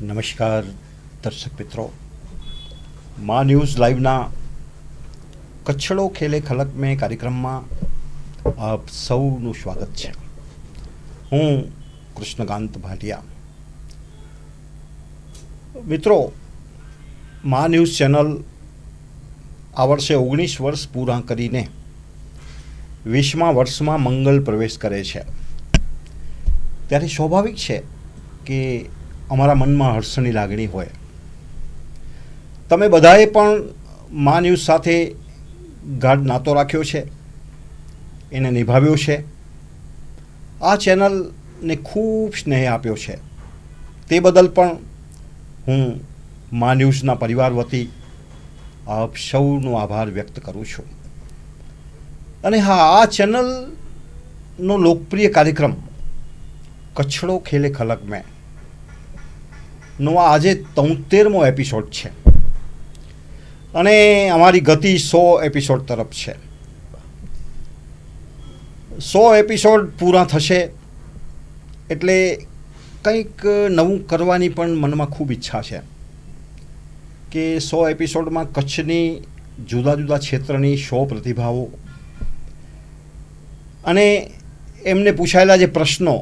નમસ્કાર દર્શક મિત્રો, મા ન્યૂઝ લાઈવના કચ્છડો ખેલે ખલક મેં કાર્યક્રમમાં આપ સૌનું સ્વાગત છે. હું કૃષ્ણકાંત ભાટિયા. મિત્રો, મા ન્યૂઝ ચેનલ આ વર્ષે 19 વર્ષ પૂરા કરીને 20મા વર્ષમાં મંગલ પ્રવેશ કરે છે. ત્યારે સ્વાભાવિક છે કે અમારા મનમાં હર્ષની લાગણી હોય. તમે બધાએ પણ મા ન્યૂઝ સાથે ગાઢ નાતો રાખ્યો છે, એને નિભાવ્યો છે, આ ચેનલને ખૂબ સ્નેહ આપ્યો છે. તે બદલ પણ હું મા ન્યૂઝના પરિવાર વતી આપ સૌનો આભાર વ્યક્ત કરું છું. અને હા, આ ચેનલનો લોકપ્રિય કાર્યક્રમ કચ્છડો ખેલે ખલક મેં નો આજે 73મો એપિસોડ છે અને અમારી ગતિ 100 એપિસોડ તરફ છે. 100 એપિસોડ પૂરા થશે એટલે કંઈક નવું કરવાની પણ મનમાં ખૂબ ઈચ્છા છે કે 100 એપિસોડમાં કચ્છની જુદા જુદા ક્ષેત્રની 100 પ્રતિભાઓ અને એમને પૂછાયેલા જે પ્રશ્નો,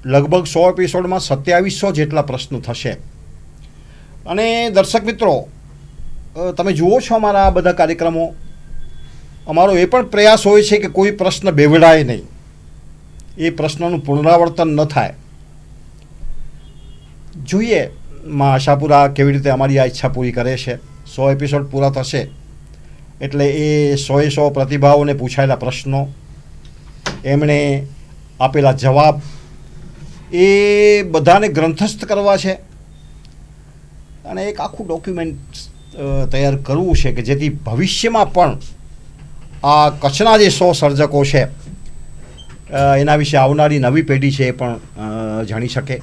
લગભગ 100 એપિસોડમાં 2700 જેટલા પ્રશ્નો થશે. અને દર્શક મિત્રો, તમે જુઓ છો અમારા આ બધા કાર્યક્રમો, અમારો એ પણ પ્રયાસ હોય છે કે કોઈ પ્રશ્ન બેવડાય નહીં, એ પ્રશ્નનું પુનરાવર્તન ન થાય. જોઈએ માં આશાપુરા કેવી રીતે અમારી આ ઈચ્છા પૂરી કરે છે. 100 એપિસોડ પૂરા થશે એટલે એ 100 પ્રતિભાઓને પૂછાયેલા પ્રશ્નો, એમણે આપેલા જવાબ, એ બધાને ગ્રંથસ્થ કરવા છે અને એક આખું ડોક્યુમેન્ટ તૈયાર કરવું છે કે જેથી ભવિષ્યમાં પણ આ કચ્છના જે 100 સર્જકો છે એના વિશે આવનારી નવી પેઢી છે એ પણ જાણી શકે.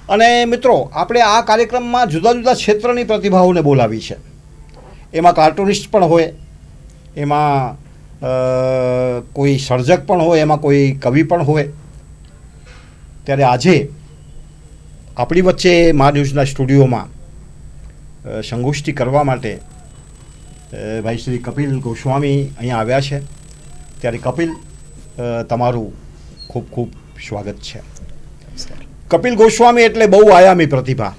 અને મિત્રો, આપણે આ કાર્યક્રમમાં જુદા જુદા ક્ષેત્રની પ્રતિભાઓને બોલાવી છે. એમાં કાર્ટુનિસ્ટ પણ હોય, એમાં કોઈ સર્જક પણ હોય, એમાં કોઈ કવિ પણ હોય. ત્યારે આજે આપણી વચ્ચે મા ન્યૂઝના સ્ટુડિયોમાં સંગોષ્ઠી કરવા માટે ભાઈ શ્રી કપિલ ગોસ્વામી અહીંયા આવ્યા છે. ત્યારે કપિલ, તમારું ખૂબ ખૂબ સ્વાગત છે. કપિલ ગોસ્વામી એટલે બહુ આયામી પ્રતિભા.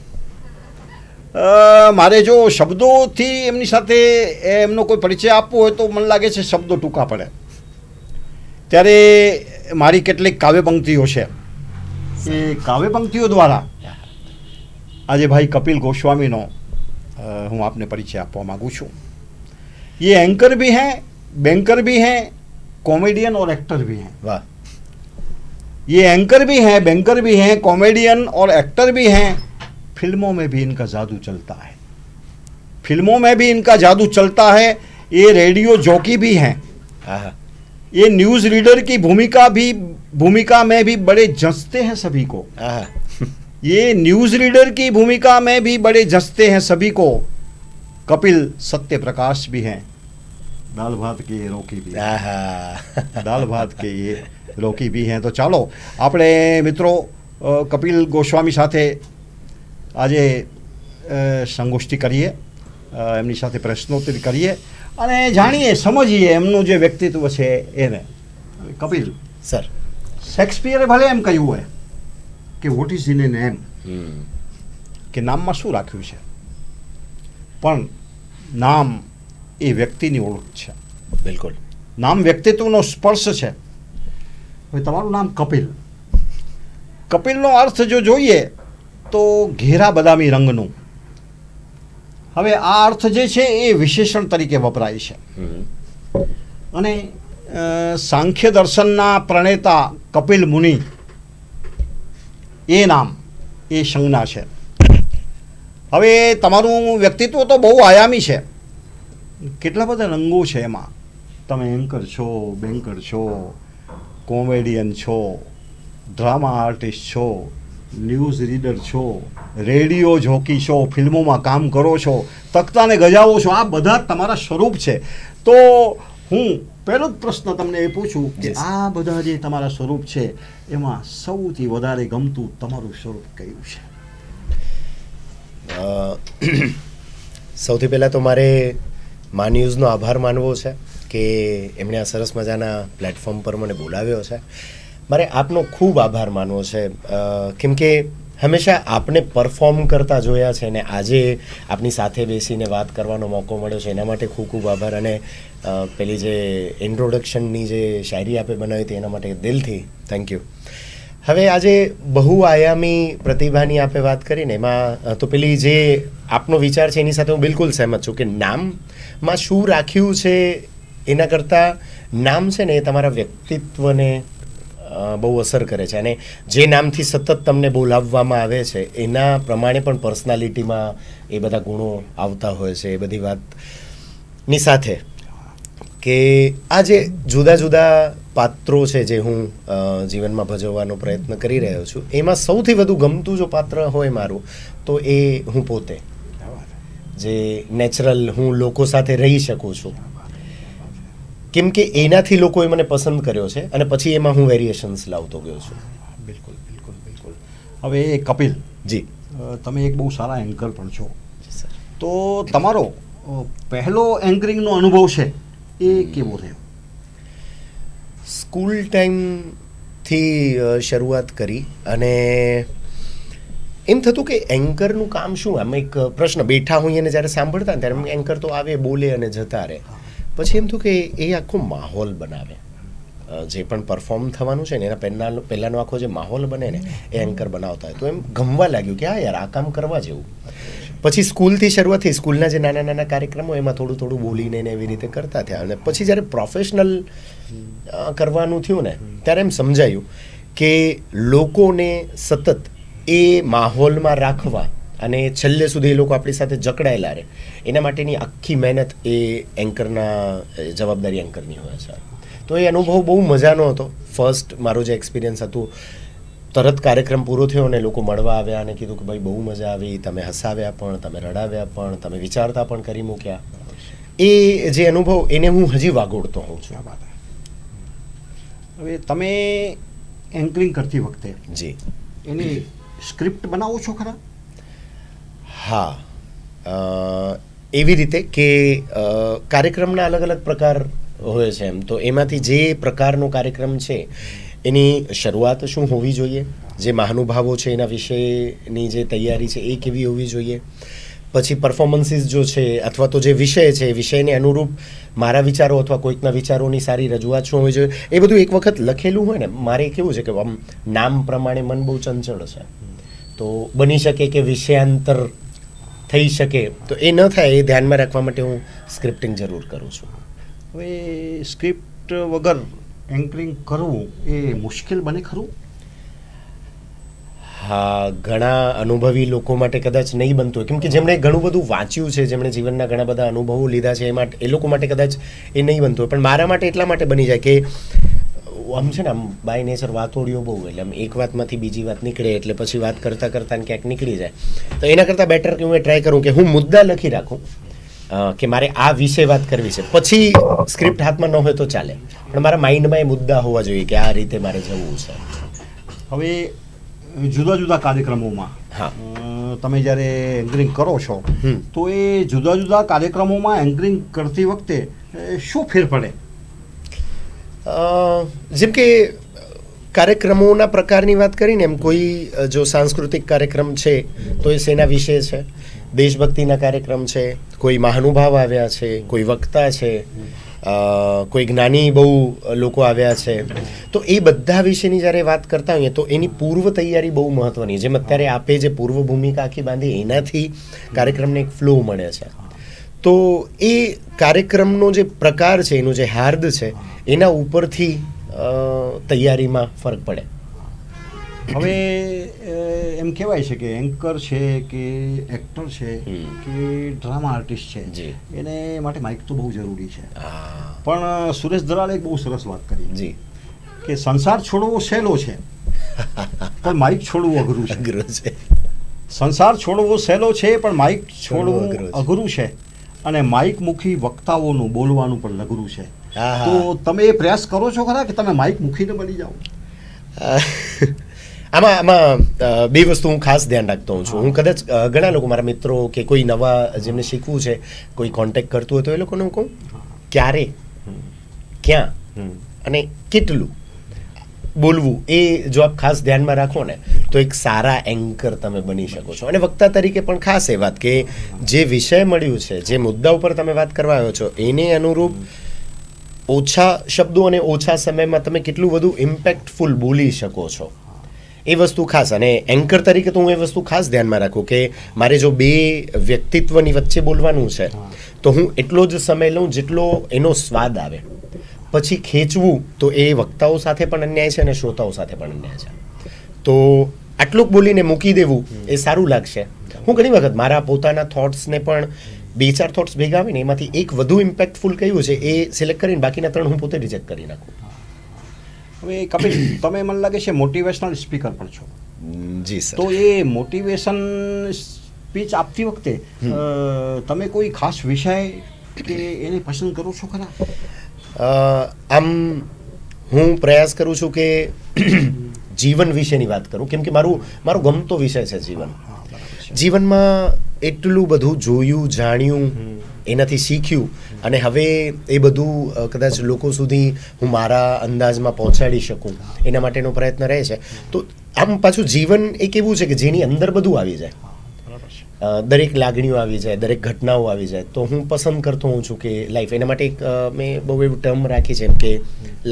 મારે જો શબ્દોથી એમની સાથે એમનો કોઈ પરિચય આપવો હોય તો મને લાગે છે શબ્દો ટૂંકા પડે. ત્યારે મારી કેટલીક કાવ્ય પંક્તિઓ છે, એ કાવ્ય પંક્તિઓ દ્વારા આજે ભાઈ કપિલ ગોસ્વામીનો હું આપને પરિચય આપવા માગું છું. ये एंकर भी हैं, बैंकर भी हैं, कॉमेडियन और एक्टर भी हैं. वाह! ये एंकर भी हैं, बैंकर भी हैं, कॉमेडियन और एक्टर भी हैं. फिल्मों में भी इनका जादू चलता है. फिल्मों में भी इनका जादू चलता है. ये रेडियो जॉकी भी हैं. ये न्यूज़ रीडर की भूमिका में भी बड़े जंचते हैं सभी को. ये न्यूज़ रीडर की भूमिका में भी बड़े जंचते हैं सभी को. कपिल सत्य प्रकाश भी हैं. दाल भात के ये रोकी भी, दाल भात के ये रोकी भी हैं. તો ચાલો આપણે મિત્રો કપિલ ગોસ્વામી સાથે આજે સંગોષ્ઠી કરીએ, એમની સાથે પ્રશ્નોત્તરી કરીએ અને જાણીએ, સમજીએ એમનું જે વ્યક્તિત્વ છે એને. કપિલ સર, શેક્સપિયરે ભલે એમ કહ્યું હોય કે what is in A name, કે નામમાં શું રાખ્યું છે, પણ નામ એ વ્યક્તિની ઓળખ છે. બિલકુલ. નામ વ્યક્તિત્વનો સ્પર્શ છે. હવે તમારું નામ કપિલ, કપિલનો અર્થ જો જોઈએ તો ઘેરા બદામી રંગનું. હવે આ અર્થ જે છે એ વિશેષણ તરીકે વપરાય છે. અને સાંખ્ય દર્શનના પ્રણેતા કપિલ મુનિ, એ નામ, એ સંજ્ઞા છે. હવે તમારું વ્યક્તિત્વ તો બહુ આયામી છે, કેટલા બધા રંગો છે એમાં. તમે એન્કર છો, બેન્કર છો, કોમેડિયન છો, ડ્રામા આર્ટિસ્ટ છો, ન્યૂઝ રીડર છો, રેડિયો જોકી છો, ફિલ્મોમાં કામ કરો છો, તખ્તાને ગજાવો છો. આ બધા તમારા સ્વરૂપ છે. તો હું પહેલો જ પ્રશ્ન તમને એ પૂછું કે આ બધા જે તમારા સ્વરૂપ છે એમાં સૌથી વધારે ગમતું તમારું સ્વરૂપ કયું છે? સૌથી પહેલાં તો મારે મા ન્યૂઝનો આભાર માનવો છે કે એમણે આ સરસ મજાના પ્લેટફોર્મ પર મને બોલાવ્યો છે. મારે આપનો ખૂબ આભાર માનવો છે, કેમ કે હંમેશા આપને પરફોર્મ કરતા જોયા છે ને આજે આપની સાથે બેસીને વાત કરવાનો મોકો મળ્યો છે એના માટે ખૂબ ખૂબ આભાર. અને પેલી જે ઇન્ટ્રોડક્શનની જે શાયરી આપે બનાવી હતી એના માટે દિલથી થેન્ક યુ. હવે આજે બહુઆયામી પ્રતિભાની આપે વાત કરીને એમાં તો પેલી જે આપનો વિચાર છે એની સાથે હું બિલકુલ સહેમત છું કે નામમાં શું રાખ્યું છે એના કરતાં નામ છે ને એ તમારા વ્યક્તિત્વને બહુ અસર કરે છે. અને જે નામથી સતત તમને બોલાવવામાં આવે છે એના પ્રમાણે પણ પર્સનાલિટીમાં એ બધા ગુણો આવતા હોય છે. એ બધી વાતની સાથે કે આ જે જુદા જુદા પાત્રો છે જે હું જીવનમાં ભજવવાનો પ્રયત્ન કરી રહ્યો છું એમાં સૌથી વધુ ગમતું જો પાત્ર હોય મારું તો એ હું પોતે, જે નેચરલ હું લોકો સાથે રહી શકું છું, કેમ કે એનાથી લોકોએ મને પસંદ કર્યો છે અને પછી એમાં હું વેરિએશન્સ લાવતો ગયો છું. બિલકુલ બિલકુલ બિલકુલ. હવે કપિલ જી, તમે એક બહુ સારા એન્કર પણ છો, તો તમારો પહેલો એન્કરિંગનો અનુભવ છે એ કેવો રહ્યો? સ્કૂલ ટાઈમથી શરૂઆત કરી અને એમ થતું કે એન્કરનું કામ શું? આમ એક પ્રશ્ન બેઠા હોઈએ અને જ્યારે સાંભળતા ને ત્યારે એન્કર તો આવે, બોલે અને જતા રહે. પછી એમ થયું કે એ આખો માહોલ બનાવે, જે પણ પરફોર્મ થવાનું છે ને એના પહેલાંનો આખો જે માહોલ બને ને એ એન્કર બનાવતા હોય. તો એમ ગમવા લાગ્યું કે હા યાર આ કામ કરવા જેવું. પછી સ્કૂલથી શરૂઆત થઈ, સ્કૂલના જે નાના નાના કાર્યક્રમો એમાં થોડું થોડું બોલીને ને એવી રીતે કરતા થયા. અને પછી જ્યારે પ્રોફેશનલ કરવાનું થયું ને ત્યારે એમ સમજાયું કે લોકોને સતત એ માહોલમાં રાખવા અને છેલ્લે સુધી એ લોકો આપણી સાથે જકડાયેલા રહે એના માટેની આખી મહેનત એ એન્કરના જવાબદારી એન્કરની હોય છે. તો એ અનુભવ બહુ મજાનો હતો. ફર્સ્ટ મારું જે એક્સપિરિયન્સ હતું, તરત કાર્યક્રમ પૂરો થયો અને લોકો મળવા આવ્યા અને કીધું કે ભાઈ બહુ મજા આવી, તમે હસાવ્યા પણ, તમે રડાવ્યા પણ, તમે વિચારતા પણ કરી મૂક્યા. એ જે અનુભવ એને હું હજી વાગોળતો હોઉં છું. હવે તમે એન્કરિંગ કરતી વખતે જી એની સ્ક્રિપ્ટ બનાવો છો ખરા? હા, એવી રીતે કે કાર્યક્રમના અલગ અલગ પ્રકાર હોય છે એમ તો એમાંથી જે પ્રકારનો કાર્યક્રમ છે એની શરૂઆત શું હોવી જોઈએ, જે મહાનુભાવો છે એના વિશેની જે તૈયારી છે એ કેવી હોવી જોઈએ, પછી પરફોર્મન્સીસ જો છે અથવા તો જે વિષય છે એ વિષયને અનુરૂપ મારા વિચારો અથવા કોઈકના વિચારોની સારી રજૂઆત શું હોવી જોઈએ, એ બધું એક વખત લખેલું હોય ને. મારે કેવું છે કે આમ નામ પ્રમાણે મન બહુ ચંચળ છે, તો બની શકે કે વિષયાંતર થઈ શકે, તો એ ન થાય એ ધ્યાનમાં રાખવા માટે હું સ્ક્રિપ્ટિંગ જરૂર કરું છું. હવે સ્ક્રિપ્ટ વગર એન્કરિંગ કરવું એ મુશ્કેલ બને ખરું? હા, ઘણા અનુભવી લોકો માટે કદાચ નહીં બનતું હોય, કેમ કે જેમણે ઘણું બધું વાંચ્યું છે, જેમણે જીવનના ઘણા બધા અનુભવો લીધા છે, એ લોકો માટે કદાચ એ નહીં બનતું હોય. પણ મારા માટે એટલા માટે બની જાય કે આમ છે ને આમ બાય નેચર વાતોડીઓ બહુ, એટલે આમ એક વાતમાંથી બીજી વાત નીકળે એટલે પછી વાત કરતાં કરતાં ક્યાંક નીકળી જાય. તો એના કરતાં બેટર કે હું એ ટ્રાય કરું કે હું મુદ્દા લખી રાખું કે મારે આ વિશે વાત કરવી છે. પછી સ્ક્રિપ્ટ હાથમાં ન હોય તો ચાલે, પણ મારા માઇન્ડમાં એ મુદ્દા હોવા જોઈએ કે આ રીતે મારે જવું છે. હવે જુદા જુદા કાર્યક્રમોમાં તમે જ્યારે એન્કરિંગ કરો છો તો એ જુદા જુદા કાર્યક્રમોમાં એન્કરિંગ કરતી વખતે શું ફેર પડે? જેમ કે કાર્યક્રમોના પ્રકારની વાત કરીને એમ કોઈ જો સાંસ્કૃતિક કાર્યક્રમ છે તો એ શેના વિશે છે, દેશભક્તિના કાર્યક્રમ છે, કોઈ મહાનુભાવ આવ્યા છે, કોઈ વક્તા છે, કોઈ જ્ઞાની બહુ લોકો આવ્યા છે, તો એ બધા વિશેની જ્યારે વાત કરતા હોઈએ તો એની પૂર્વ તૈયારી બહુ મહત્ત્વની. જેમ અત્યારે આપે જે પૂર્વ ભૂમિકા આખી બાંધી એનાથી કાર્યક્રમને એક ફ્લો મળે છે. તો એ કાર્યક્રમનો જે પ્રકાર છે, એનું જે હાર્દ છે એના ઉપરથી તૈયારીમાં ફરક પડે. હવે એમ કહેવાય છે કે એન્કર છે કે એક્ટર છે કે ડ્રામા આર્ટિસ્ટ છે એને માટે માઇક તો બહુ જરૂરી છે. પણ સુરેશ દલાલે એક બહુ સરસ વાત કરી જી કે સંસાર છોડવો સહેલો છે પણ માઇક છોડવું અઘરું છે. સંસાર છોડવો સહેલો છે પણ માઇક છોડવું અઘરું છે, અને માઇક મુખી વક્તાઓનું બોલવાનું પણ અઘરું છે. તો તમે એ પ્રયાસ કરો છો ખરા કે તમે માઇક મૂકીને બની જાઓ? આમાં બે વસ્તુ હું ખાસ ધ્યાન રાખતો હોઉં છું. હું કદાચ ઘણા લોકો મારા મિત્રો કે કોઈ નવા જેમને શીખવું છે, કોઈ કોન્ટેક્ટ કરતું હોય તો એ લોકોને હું કહું ક્યારે, ક્યાં અને કેટલું બોલવું, એ જો આપ ખાસ ધ્યાનમાં રાખો ને તો એક સારા એન્કર તમે બની શકો છો. અને વક્તા તરીકે પણ ખાસ એ વાત કે જે વિષય મળ્યું છે, જે મુદ્દા ઉપર તમે વાત કરવા આવ્યો છો, એને અનુરૂપ ઓછા શબ્દો અને ઓછા સમયમાં તમે કેટલું બધું ઇમ્પેક્ટફુલ બોલી શકો છો, એ વસ્તુ ખાસ. અને એન્કર તરીકે તો હું એ વસ્તુ ખાસ ધ્યાનમાં રાખું કે મારે જો બે વ્યક્તિત્વની વચ્ચે બોલવાનું છે તો હું એટલો જ સમય લઉં જેટલો એનો સ્વાદ આવે. પછી ખેંચવું તો એ વક્તાઓ સાથે પણ અન્યાય છે અને શ્રોતાઓ સાથે પણ અન્યાય છે. તો આટલું બોલીને મૂકી દેવું એ સારું લાગશે. હું ઘણી વખત મારા પોતાના થોટ્સને પણ 2-4 થોટ્સ ભેગા આવે ને એમાંથી એક વધુ ઇમ્પેક્ટફુલ કયું છે એ સિલેક્ટ કરીને બાકીના 3 હું પોતે રિજેક્ટ કરી નાખું. હવે કપિલ, તમે મને લાગે છે મોટિવેશનલ સ્પીકર પણ છો. જી સર. તો એ મોટિવેશન સ્પીચ આપતી વખતે તમે કોઈ ખાસ વિષય કે એને પસંદ કરો છો ખરા? આમ હું પ્રયાસ કરું છું કે જીવન વિશેની વાત કરું, કેમ કે મારો ગમતો વિષય છે જીવન. જીવનમાં એટલું બધું જોયું, જાણ્યું, એનાથી શીખ્યું અને હવે એ બધું કદાચ લોકો સુધી હું મારા અંદાજમાં પહોંચાડી શકું એના માટેનો પ્રયત્ન રહે છે. તો આમ પાછું જીવન એક એવું છે કે જેની અંદર બધું આવી જાય, દરેક લાગણીઓ આવી જાય, દરેક ઘટનાઓ આવી જાય. તો હું પસંદ કરતો હોઉં છું કે લાઈફ, એના માટે એક મેં બહુ એવું ટર્મ રાખી છે કે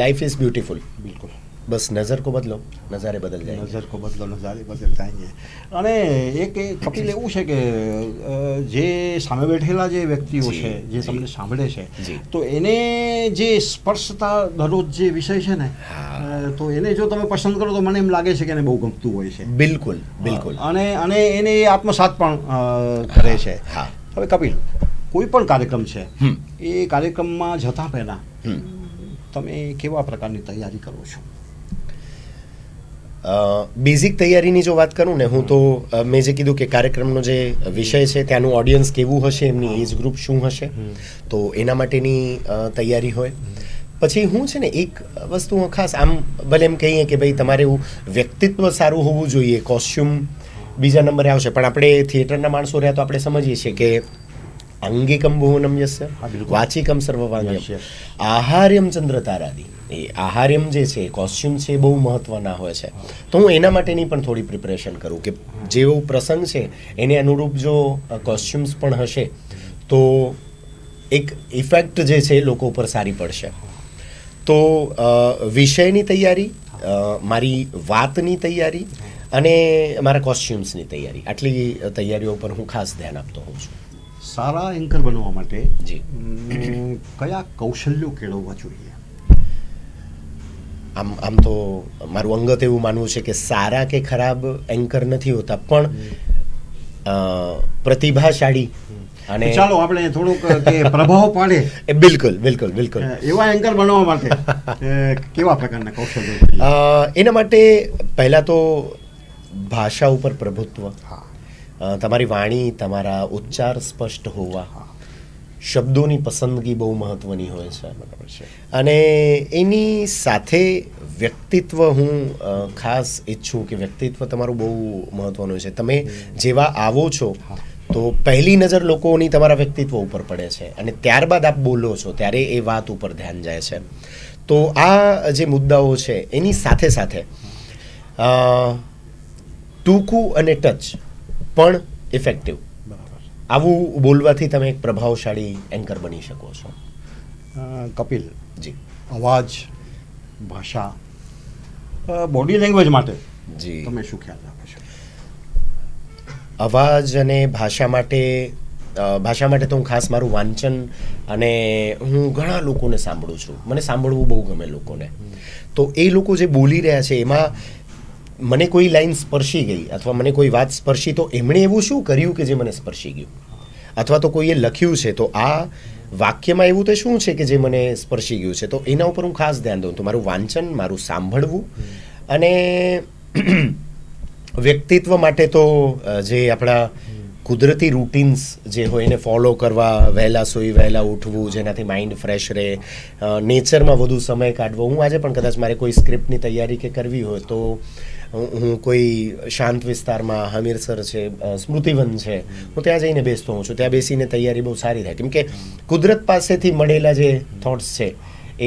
લાઈફ ઇઝ બ્યુટીફુલ. બિલકુલ. બસ નજર કો બદલો, નજારે બદલ જાય. નજર કો બદલો, નજારે બદલ જાય. અને એક કપિલ એવું છે કે જે સામે બેઠેલા જે વ્યક્તિઓ છે, જે તમને સાંભળે છે, તો એને જે સ્પર્શતા દરરોજ જે વિષય છે ને, તો એને જો તમે પસંદ કરો તો મને એમ લાગે છે કે એને બહુ ગમતું હોય છે. બિલકુલ બિલકુલ. અને એને આત્મસાત પણ કરે છે. હવે કપિલ, કોઈ પણ કાર્યક્રમ છે, એ કાર્યક્રમમાં જતા પહેલા તમે કેવા પ્રકારની તૈયારી કરો છો? બેઝિક તૈયારીની જો વાત કરું ને, હું તો મેં જે કીધું કે કાર્યક્રમનો જે વિષય છે ત્યાંનું ઓડિયન્સ કેવું હશે, એમની એજ ગ્રુપ શું હશે, તો એના માટેની તૈયારી હોય. પછી હું છે ને એક વસ્તુ ખાસ, આમ ભલે એમ કહીએ કે ભાઈ તમારે એવું વ્યક્તિત્વ સારું હોવું જોઈએ, કોસ્ચ્યુમ બીજા નંબરે આવશે, પણ આપણે થિયેટરના માણસો રહ્યા તો આપણે સમજીએ છીએ કે અંગિકમ ભુવનમ યસ્ય વાચિકમ સર્વવાંગ્યમ આહાર્યમ ચંદ્રતારાદિ. એ આહાર્યમ જે છે, કોસ્ચ્યુમ છે, એ બહુ મહત્વના હોય છે. તો હું એના માટેની પણ થોડી પ્રિપરેશન કરું કે જેવો પ્રસંગ છે એને અનુરૂપ જો કોસ્ચ્યુમ્સ પણ હશે તો એક ઇફેક્ટ જે છે એ લોકો ઉપર સારી પડશે. તો વિષયની તૈયારી, મારી વાતની તૈયારી અને મારા કોસ્ચ્યુમ્સની તૈયારી, આટલી તૈયારીઓ પર હું ખાસ ધ્યાન આપતો હોઉં છું. સારા એન્કર બનવા માટે જી કયા કૌશલ્યો કેળવવા જોઈએ? આમ તો મારું અંગત એવું માનવું છે કે સારા કે ખરાબ એન્કર નથી હોતા, પણ પ્રતિભાશાળી અને ચાલો આપણે થોડુંક કે પ્રભાવ પાડે, બિલકુલ બિલકુલ બિલકુલ એવા એન્કર બનવા માટે કેવા પ્રકારના કૌશલ્યો? એના માટે પહેલાં તો ભાષા ઉપર પ્રભુત્વ, તમારી વાણી, તમારા ઉચ્ચાર સ્પષ્ટ હોવા, શબ્દોની પસંદગી બહુ મહત્વની હોય છે. બરાબર છે. અને એની સાથે વ્યક્તિત્વ, હું ખાસ ઈચ્છું કે વ્યક્તિત્વ તમારું બહુ મહત્વનું છે. તમે જેવા આવો છો તો પહેલી નજર લોકોની તમારા વ્યક્તિત્વ ઉપર પડે છે અને ત્યારબાદ આપ બોલો છો ત્યારે એ વાત ઉપર ધ્યાન જાય છે. તો આ જે મુદ્દાઓ છે એની સાથે સાથે ટૂંકું અને ટચ પણ ઇફેક્ટિવ, આવું બોલવાથી તમે એક પ્રભાવશાળી એન્કર બની શકો છો. કપિલ જી, અવાજ, ભાષા, બોડી લેંગ્વેજ માટે જી તમે શું ખ્યાલ રાખો છો? અવાજ અને ભાષા માટે તો હું ખાસ મારું વાંચન, અને હું ઘણા લોકોને સાંભળું છું, મને સાંભળવું બહુ ગમે લોકોને. તો એ લોકો જે બોલી રહ્યા છે એમાં મને કોઈ લાઈન સ્પર્શી ગઈ અથવા મને કોઈ વાત સ્પર્શી, તો એમણે એવું શું કર્યું કે જે મને સ્પર્શી ગયું, અથવા તો કોઈએ લખ્યું છે તો આ વાક્યમાં એવું તો શું છે કે જે મને સ્પર્શી ગયું છે. તો એના ઉપર હું ખાસ ધ્યાન દઉં. તો મારું વાંચન, મારું સાંભળવું, અને વ્યક્તિત્વ માટે તો જે આપણા કુદરતી રૂટીન્સ જે હોય એને ફોલો કરવા, વહેલા સૂઈ વહેલા ઉઠવું, જેનાથી માઇન્ડ ફ્રેશ રહે, નેચરમાં વધુ સમય કાઢવો. હું આજે પણ કદાચ મારે કોઈ સ્ક્રિપ્ટની તૈયારી કે કરવી હોય તો હું કોઈ શાંત વિસ્તારમાં, હમીરસર છે, સ્મૃતિવન છે, હું ત્યાં જઈને બેસતો હોઉં છું. ત્યાં બેસીને તૈયારી બહુ સારી થાય, કેમ કે કુદરત પાસેથી મળેલા જે થોટ્સ છે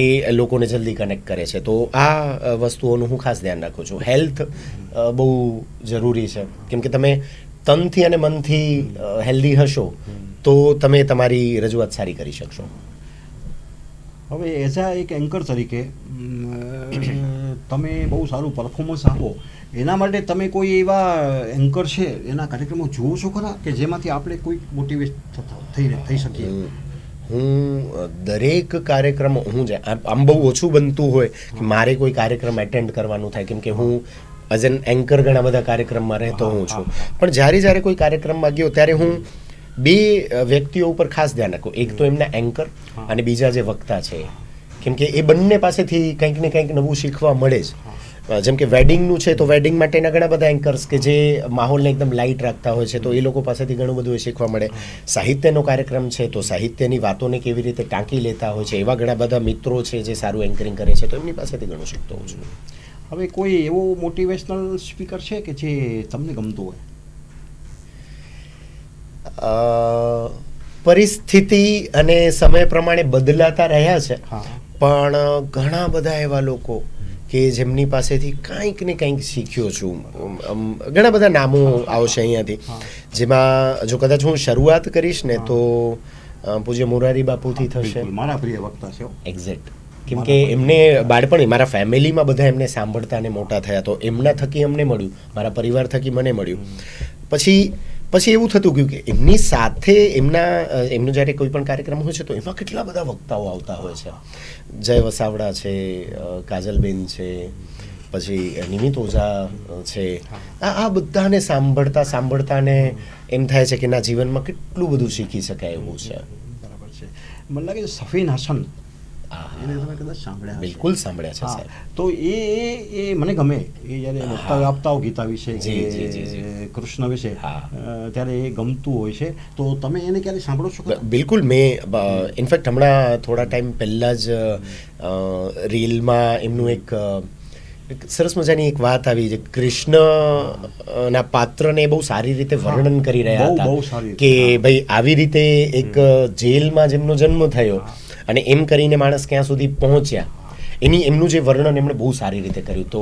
એ લોકોને જલ્દી કનેક્ટ કરે છે. તો આ વસ્તુઓનું હું ખાસ ધ્યાન રાખું છું. હેલ્થ બહુ જરૂરી છે, કેમ કે તમે તનથી અને મનથી હેલ્ધી હશો તો તમે તમારી રજૂઆત સારી કરી શકશો. હવે એઝ અ એક એન્કર તરીકે તમે બહુ સારું પરફોર્મન્સ આપો, એના માટે તમે કોઈ એવા એન્કર છે એના કાર્યક્રમો જુઓ છો ખરા કે જેમાંથી આપણે કોઈ મોટિવેટ થઈ શકીએ? હું દરેક કાર્યક્રમ હું આમ બહુ ઓછું બનતું હોય કે મારે કોઈ કાર્યક્રમ એટેન્ડ કરવાનું થાય, કેમ કે હું એઝ એન એન્કર ઘણા બધા કાર્યક્રમમાં રહેતો હું છું. પણ જ્યારે કોઈ કાર્યક્રમમાં ગયો ત્યારે હું બે વ્યક્તિઓ ઉપર ખાસ ધ્યાન રાખું. એક તો એમના એન્કર અને બીજા જે વક્તા છે, કેમ કે એ બંને પાસેથી કંઈક ને કંઈક નવું શીખવા મળે જ. જેમ કે વેડિંગનું છે તો વેડિંગ માટેના ઘણા બધા એન્કર્સ કે જે માહોલને એકદમ લાઇટ રાખતા હોય છે, તો એ લોકો પાસેથી ઘણું બધું શીખવા મળે. સાહિત્યનો કાર્યક્રમ છે તો સાહિત્યની વાતોને કેવી રીતે ટાંકી લેતા હોય છે, એવા ઘણા બધા મિત્રો છે જે સારું એન્કરિંગ કરે છે, તો એમની પાસેથી ઘણું શીખતો હોઉં છું. હવે કોઈ એવો મોટિવેશનલ સ્પીકર છે કે જે તમને ગમતું હોય? પરિસ્થિતિ અને સમય પ્રમાણે બદલાતા રહ્યા છે, પણ ઘણા બધા એવા લોકો કે જેમની પાસેથી કંઈક ને કંઈક શીખ્યો છું. ઘણા બધા નામો આવશે અહીંયાથી, જેમાં જો કદાચ હું શરૂઆત કરીશ ને તો પૂજ્ય મોરારી બાપુથી થશે. મારા પ્રિય વક્તા છે. એક્ઝેક્ટ. કેમ કે એમને બાળપણ મારા ફેમિલીમાં બધા એમને સાંભળતા અને મોટા થયા, તો એમના થકી અમને મળ્યું, મારા પરિવાર થકી મને મળ્યું. પછી એવું થતું ગયું કે એમની સાથે એમનો જ્યારે કોઈ પણ કાર્યક્રમ હોય છે તો એમાં કેટલા બધા વક્તાઓ આવતા હોય છે. જય વસાવડા છે, કાજલબેન છે, પછી નિમિત ઓઝા છે. આ બધાને સાંભળતા ને એમ થાય છે કે ના, જીવનમાં કેટલું બધું શીખી શકાય એવું છે. બરાબર છે. મને લાગે છે સફીન હસન, એને તમે કદાચ સાંભળ્યા? બિલકુલ સાંભળ્યા છે સાહેબ. તો એ મને ગમે. એ જ્યારે વક્તવ્ય આપતા હોય ગીતા વિશે કે કૃષ્ણ વિશે, ત્યારે એ ગમતું હોય છે. તો તમે એને ક્યારે સાંભળો છો? બિલકુલ. મેં ઇનફેક્ટ હમણાં થોડા ટાઈમ પહેલાં જ રીલમાં એમનું એક સરસ મજાની એક વાત આવી છે. કૃષ્ણના પાત્રને બહુ સારી રીતે વર્ણન કરી રહ્યા હતા કે ભાઈ આવી રીતે એક જેલમાં જેમનો જન્મ થયો અને એમ કરીને માણસ ક્યાં સુધી પહોંચ્યા, એમનું જે વર્ણન એમણે બહુ સારી રીતે કર્યું. તો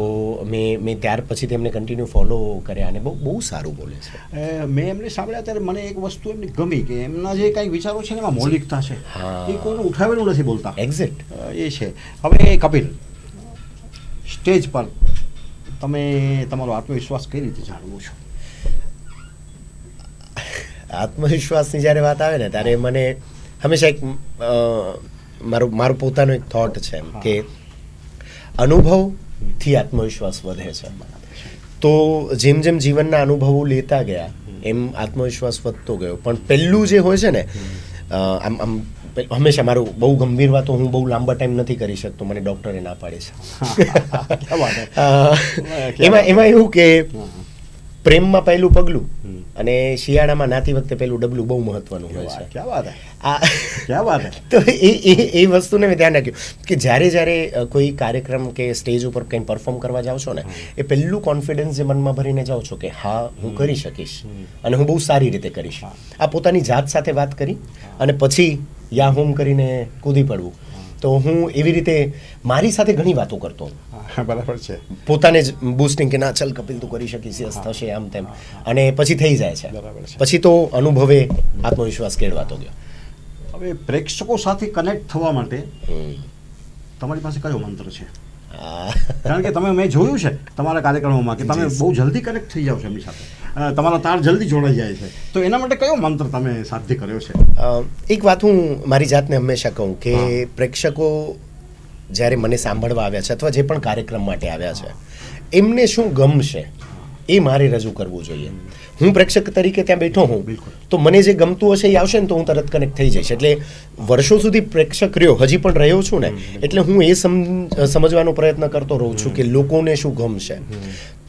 મેં ત્યાર પછી તેમને કન્ટિન્યુ ફોલો કર્યા અને બહુ સારું બોલે છે. મેં એમને સાંભળ્યા ત્યારે મને એક વસ્તુ એમની ગમી કે એમના જે કંઈક વિચારો છે એમાં મૌલિકતા છે, એ કોઈને ઉઠાવેલું નથી બોલતા. એક્ઝેક્ટ એ છે. હવે કપિલ, સ્ટેજ પર તમે તમારો આત્મવિશ્વાસ કઈ રીતે જાળવો છો? આત્મવિશ્વાસની જ્યારે વાત આવે ને ત્યારે મને હંમેશા એક મારું પોતાનો એક થોટ છે કે અનુભવથી આત્મવિશ્વાસ વધે છે. તો જેમ જેમ જીવનના અનુભવો લેતા ગયા એમ આત્મવિશ્વાસ વધતો ગયો. પણ પહેલું જે હોય છે ને, આમ હંમેશા મારું બહુ ગંભીર વાતો હું બહુ લાંબા ટાઈમ નથી કરી શકતો, મને ડૉક્ટરે ના પાડે છે. એમાં એવું કે પ્રેમમાં પહેલું પગલું અને શિયાળામાં નાતી વખતે પહેલું ડબલું બહુ મહત્વનું હોય છે. ક્યાં વાત. તો એ વસ્તુને મેં ધ્યાન રાખ્યું કે જ્યારે કોઈ કાર્યક્રમ કે સ્ટેજ ઉપર કંઈ પરફોર્મ કરવા જાઓ છો ને, એ પહેલું કોન્ફિડન્સ જે મનમાં ભરીને જાઓ છો કે હા હું કરી શકીશ અને હું બહુ સારી રીતે કરીશ, આ પોતાની જાત સાથે વાત કરી અને પછી યા હોમ કરીને કૂદી પડવું. તો હું એવી રીતે મારી સાથે ઘણી વાતો કરતો. બરાબર છે. પોતાને જ બૂસ્ટિંગ કે ના ચલ કપિલ તું કરી શકીશ, યસ થશે, આમ તેમ, અને પછી થઈ જાય છે. પછી તો અનુભવે આત્મવિશ્વાસ કેળવાતો ગયો. હવે પ્રેક્ષકો સાથે કનેક્ટ થવા માટે તમારી પાસે કયો મંત્ર છે? કારણ કે મેં જોયું છે તમારા કાર્યક્રમોમાં કે તમે બહુ જલ્દી કનેક્ટ થઈ જાઓ છો એમની સાથે, તમારા તાર જલ્દી જોડાઈ જાય છે. તો એના માટે કયો મંત્ર તમે સાધ્ય કર્યો છે? એક વાત હું મારી જાતને હંમેશા કહું કે પ્રેક્ષકો જ્યારે મને સાંભળવા આવ્યા છે અથવા જે પણ કાર્યક્રમ માટે આવ્યા છે, એમને શું ગમશે એ મારે રજૂ કરવું જોઈએ. હું પ્રેક્ષક તરીકે ત્યાં બેઠો હોઉં બિલકુલ. તો મને જે ગમતું હશે એ આવશે ને તો હું તરત કનેક્ટ થઈ જઈશ. એટલે વર્ષો સુધી પ્રેક્ષક રહ્યો, હજી પણ રહ્યો છું ને, એટલે હું એ સમજવાનો પ્રયત્ન કરતો રહું છું કે લોકોને શું ગમશે.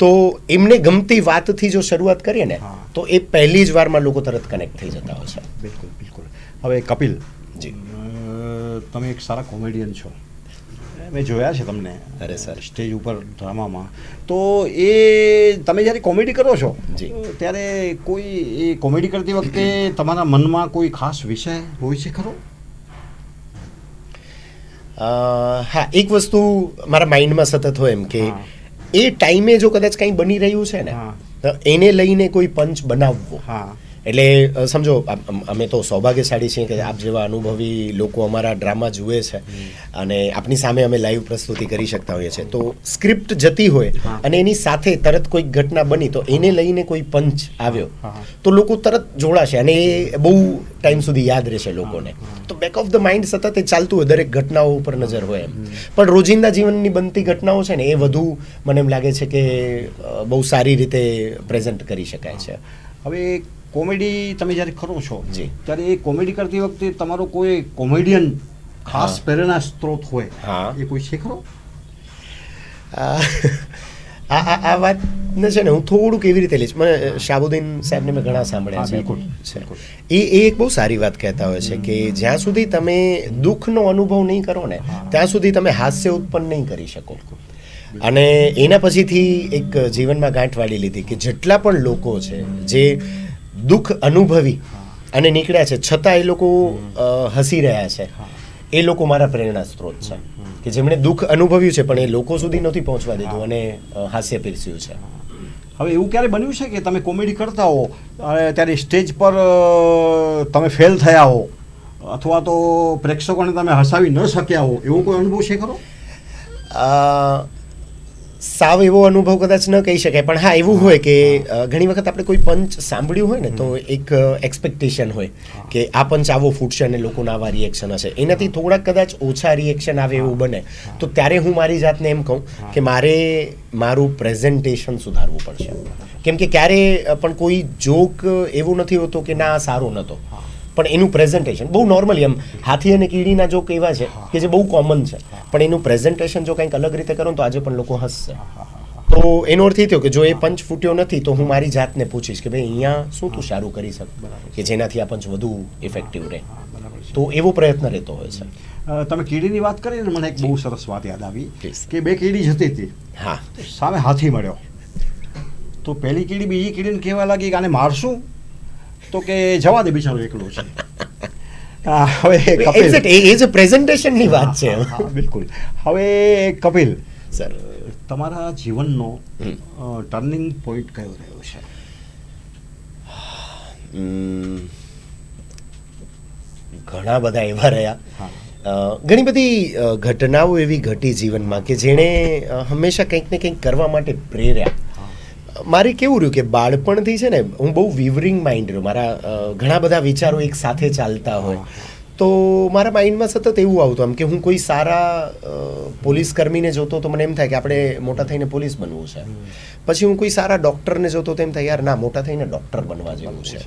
તો એમને ગમતી વાતથી જો શરૂઆત કરીએ ને તો એ પહેલી જ વારમાં લોકો તરત કનેક્ટ થઈ જતા હોય છે. બિલકુલ બિલકુલ. હવે કપિલ જી. તમે એક સારા કોમેડિયન છો, મેં જોયા છે તમને અરે સર. સ્ટેજ ઉપર ડ્રામામાં. તો એ તમે જ્યારે કોમેડી કરો છો જી. ત્યારે કોઈ એ કોમેડી કરતી વખતે તમારા મનમાં કોઈ ખાસ વિષય હોય છે ખરો? હા, એક વસ્તુ મારા માઇન્ડમાં સતત હોય એમ કે એ ટાઈમે જો કદાચ કંઈ બની રહ્યું છે ને તો એને લઈને કોઈ પંચ બનાવવો. હા. એટલે સમજો અમે તો સૌભાગ્યશાળી છીએ કે આપ જેવા અનુભવી લોકો અમારા ડ્રામા જુએ છે અને આપની સામે અમે લાઈવ પ્રસ્તુતિ કરી શકતા હોઈએ છીએ. તો સ્ક્રિપ્ટ જતી હોય અને એની સાથે તરત કોઈ ઘટના બની તો એને લઈને કોઈ પંચ આવ્યો તો લોકો તરત જોડાશે અને એ બહુ ટાઈમ સુધી યાદ રહેશે લોકોને. તો બેક ઓફ ધ માઇન્ડ સતત એ ચાલતું હોય, દરેક ઘટનાઓ ઉપર નજર હોય એમ. પણ રોજિંદા જીવનની બનતી ઘટનાઓ છે ને એ વધુ મને એમ લાગે છે કે બહુ સારી રીતે પ્રેઝન્ટ કરી શકાય છે. હવે કોમેડી તમે જ્યારે કરો છો જી. ત્યારે એ કોમેડી કરતી વખતે તમારો કોઈ કોમેડિયન ખાસ પ્રેરણા સ્ત્રોત હોય, એ કોઈ છે ખરો? આ વાતને છે ને હું થોડુંક એવી રીતે લઈશ. મને શાહબુદ્દીન સાહેબને મેં ઘણા સાંભળ્યા છે. બિલકુલ. એ એક બહુ સારી વાત કહેતા હોય છે કે જ્યાં સુધી તમે દુઃખનો અનુભવ નહીં કરો ને ત્યાં સુધી તમે હાસ્ય ઉત્પન્ન નહીં કરી શકો. અને એના પછીથી એક જીવનમાં ગાંઠ વાળી લીધી કે જેટલા પણ લોકો છે જે દુઃખ અનુભવી અને નીકળ્યા છે છતાં એ લોકો હસી રહ્યા છે, એ લોકો મારા પ્રેરણા સ્ત્રોત છે કે જેમણે દુઃખ અનુભવ્યું છે પણ એ લોકો સુધી નથી પહોંચવા દીધું અને હાસ્ય પીરસ્યું છે. હવે એવું ક્યારે બન્યું છે કે તમે કોમેડી કરતા હો ત્યારે સ્ટેજ પર તમે ફેલ થયા હો અથવા તો પ્રેક્ષકોને તમે હસાવી ન શક્યા હો, એવો કોઈ અનુભવ છે ખરો? સાવ એવો અનુભવ કદાચ ન કહી શકાય, પણ હા એવું હોય કે ઘણી વખત આપણે કોઈ પંચ સાંભળ્યું હોય ને તો એક એક્સપેક્ટેશન હોય કે આ પંચ આવો ફૂટશે અને લોકોના આવા રિએક્શન હશે. એનાથી થોડાક કદાચ ઓછા રિએક્શન આવે એવું બને તો ત્યારે હું મારી જાતને એમ કહું કે મારે મારું પ્રેઝન્ટેશન સુધારવું પડશે. કેમ કે ક્યારે પણ કોઈ જોક એવું નથી હોતો કે ના સારો નહોતો, પણ એનું પ્રેઝન્ટેશન બહુ નોર્મલી એમ હાથી અને કીડીના જોક એવા છે કે જે બહુ કોમન છે, પણ એનું પ્રેઝન્ટેશન જો કંઈક અલગ રીતે કરો તો આજે પણ લોકો હસશે. તો એનો અર્થ એ થયો કે જો એ પંચ ફૂટ્યો નથી તો હું મારી જાતને પૂછીશ કે ભાઈ અહીંયા શું તું સારું કરી શક કે જેનાથી આ પંચ વધુ ઇફેક્ટિવ રહે. તો એવો પ્રયત્ન રહેતો હોય છે. તમે કીડીની વાત કરીને મને એક બહુ સરસ વાત યાદ આવી કે બે કીડી જતી હતી. હા. સામે હાથી મળ્યો તો પહેલી કીડી બીજી કીડીને કહેવા લાગી કે આને મારશું, તો કે જવા દે બિચારો એકલો છે. હવે કપિલ, એ જે પ્રેઝન્ટેશનની વાત છે. બિલકુલ. હવે કપિલ સર, તમારા જીવનનો ટર્નિંગ પોઈન્ટ કયો રહ્યો છે? ઘણા બધા એવા રહ્યા. ઘણી બધી ઘટનાઓ એવી ઘટી જીવનમાં કે જેણે હંમેશા કંઈક ને કંઈક કરવા માટે પ્રેર્યા. મારે કેવું રહ્યું કે બાળપણથી છે ને હું બહુ વિવરિંગ માઇન્ડ રહ્યો. મારા ઘણા બધા વિચારો એક સાથે ચાલતા હોય તો મારા માઇન્ડમાં સતત એવું આવતું એમ કે હું કોઈ સારા પોલીસ કર્મીને જોતો તો મને એમ થાય કે આપણે મોટા થઈને પોલીસ બનવું છે. પછી હું કોઈ સારા ડૉક્ટરને જોતો તો એમ થાય યાર ના મોટા થઈને ડૉક્ટર બનવા જેવું છે.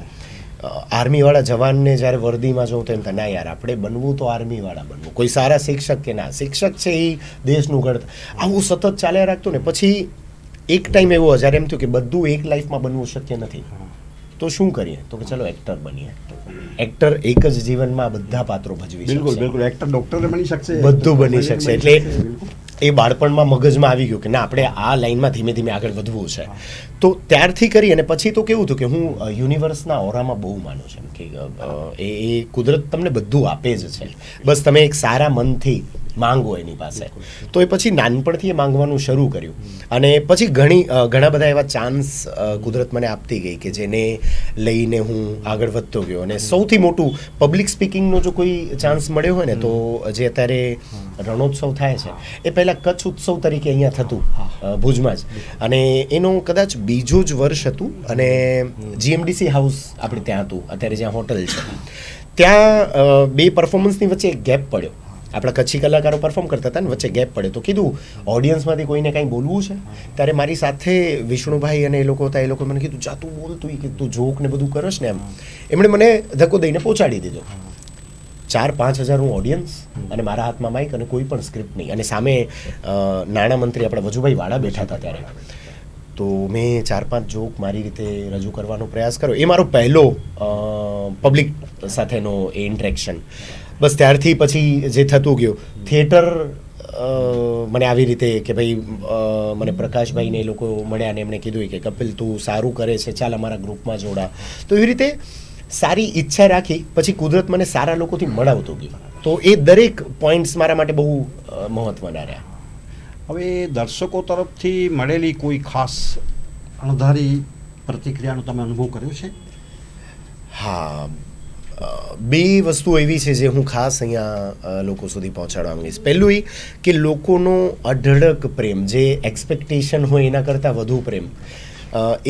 આર્મીવાળા જવાનને જ્યારે વર્દીમાં જોઉં તો એમ થાય ના યાર આપણે બનવું તો આર્મીવાળા બનવું. કોઈ સારા શિક્ષક કે ના શિક્ષક છે એ દેશનું ઘડતર. આવું સતત ચાલ્યા રાખતું ને પછી એક ટાઈમ એવો જ્યારે એમ થયું કે બધું એક લાઈફમાં બનવું શક્ય નથી તો શું કરીએ તો કે ચલો એક્ટર બનીએ. એક્ટર એક જ જીવનમાં બધા પાત્રો ભજવી શકશે. બિલકુલ બિલકુલ. એક્ટર ડોક્ટર બની શકશે, બધું બની શકશે. એટલે એ બાળપણમાં મગજમાં આવી ગયું કે ના આપણે આ લાઈનમાં ધીમે ધીમે આગળ વધવું છે. તો ત્યારથી કરી અને પછી તો કેવું હતું કે હું યુનિવર્સના ઓરામાં બહુ માનું છું કે એ કુદરત તમને બધું આપે જ છે, બસ તમે એક સારા મનથી માંગો એની પાસે. તો એ પછી નાનપણથી એ માંગવાનું શરૂ કર્યું અને પછી ઘણા બધા એવા ચાન્સ કુદરત મને આપતી ગઈ કે જેને લઈને હું આગળ વધતો ગયો. અને સૌથી મોટું પબ્લિક સ્પીકિંગનો જો કોઈ ચાન્સ મળ્યો હોય ને તો જે અત્યારે રણોત્સવ થાય છે એ પહેલાં કચ્છ ઉત્સવ તરીકે અહીંયા થતું ભુજમાં જ, અને એનું કદાચ બીજું જ વર્ષ હતું અને GMDC હાઉસ આપણે ત્યાં હતું અત્યારે જ્યાં હોટલ છે ત્યાં બે પરફોર્મન્સની વચ્ચે એક ગેપ પડ્યો આપણા કચ્છી કલાકારો પરફોર્મ કરતા હતા ને વચ્ચે ગેપ પડે તો કીધું ઓડિયન્સમાંથી કોઈને કાંઈ બોલવું છે. ત્યારે મારી સાથે વિષ્ણુભાઈ અને એ લોકો હતા. એ લોકો મને કીધું જા તું બોલ, તું જોક ને બધું કરશ ને એમ. એમણે મને ધક્કો દઈને પહોંચાડી દીધો. 4-5 હજાર હું ઓડિયન્સ અને મારા હાથમાં માઇક અને કોઈ પણ સ્ક્રિપ્ટ નહીં, અને સામે નાણામંત્રી આપણા વજુભાઈ વાળા બેઠા હતા ત્યારે. તો મેં 4-5 જોક મારી રીતે રજૂ કરવાનો પ્રયાસ કર્યો. એ મારો પહેલો પબ્લિક સાથેનો એ ઇન્ટરેક્શન. બસ ત્યારથી પછી જે થતું ગયું થિયેટર મને આવી રીતે કે ભાઈ મને પ્રકાશભાઈને એ લોકો મળ્યા અને એમણે કીધું કે કપિલ તું સારું કરે છે, ચાલ અમારા ગ્રુપમાં જોડા. તો એવી રીતે સારી ઈચ્છા રાખી પછી કુદરત મને સારા લોકોથી મળાવતું ગયું. તો એ દરેક પોઈન્ટ્સ મારા માટે બહુ મહત્ત્વના રહ્યા. હવે દર્શકો તરફથી મળેલી કોઈ ખાસ અણધારી પ્રતિક્રિયાનો તમે અનુભવ કર્યો છે? હા, 2 વસ્તુ એવી છે જે હું ખાસ અહીંયા લોકો સુધી પહોંચાડવા માંગીશ. પહેલું એ કે લોકોનો અઢળક પ્રેમ, જે એક્સપેક્ટેશન હોય એના કરતાં વધુ પ્રેમ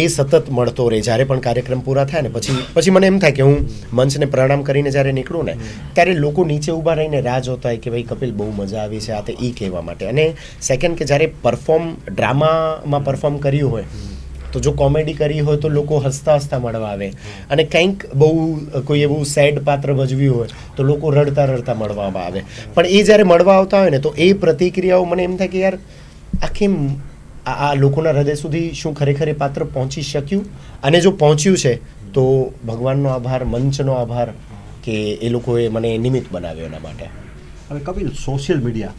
એ સતત મળતો રહે. જ્યારે પણ કાર્યક્રમ પૂરા થાય ને પછી મને એમ થાય કે હું મંચને પ્રણામ કરીને જ્યારે નીકળું ને ત્યારે લોકો નીચે ઊભા રહીને રાહ જોતા હોય કે ભાઈ કપિલ બહુ મજા આવી છે આ તે એ કહેવા માટે. અને સેકન્ડ કે જ્યારે ડ્રામામાં પરફોર્મ કર્યું હોય તો જો કોમેડી કરી હોય તો લોકો હસતા હસતા મળવા આવે, અને કંઈક બહુ કોઈ એવું સેડ પાત્ર ભજવ્યું હોય તો લોકો રડતા રડતા મળવામાં આવે. પણ એ જ્યારે મળવા આવતા હોય ને તો એ પ્રતિક્રિયાઓ મને એમ થાય કે યાર આખી આ લોકોના હૃદય સુધી શું ખરેખર એ પાત્ર પહોંચી શક્યું, અને જો પહોંચ્યું છે તો ભગવાનનો આભાર, મંચનો આભાર કે એ લોકોએ મને નિમિત્ત બનાવ્યો એના માટે. હવે કપિલ, સોશિયલ મીડિયા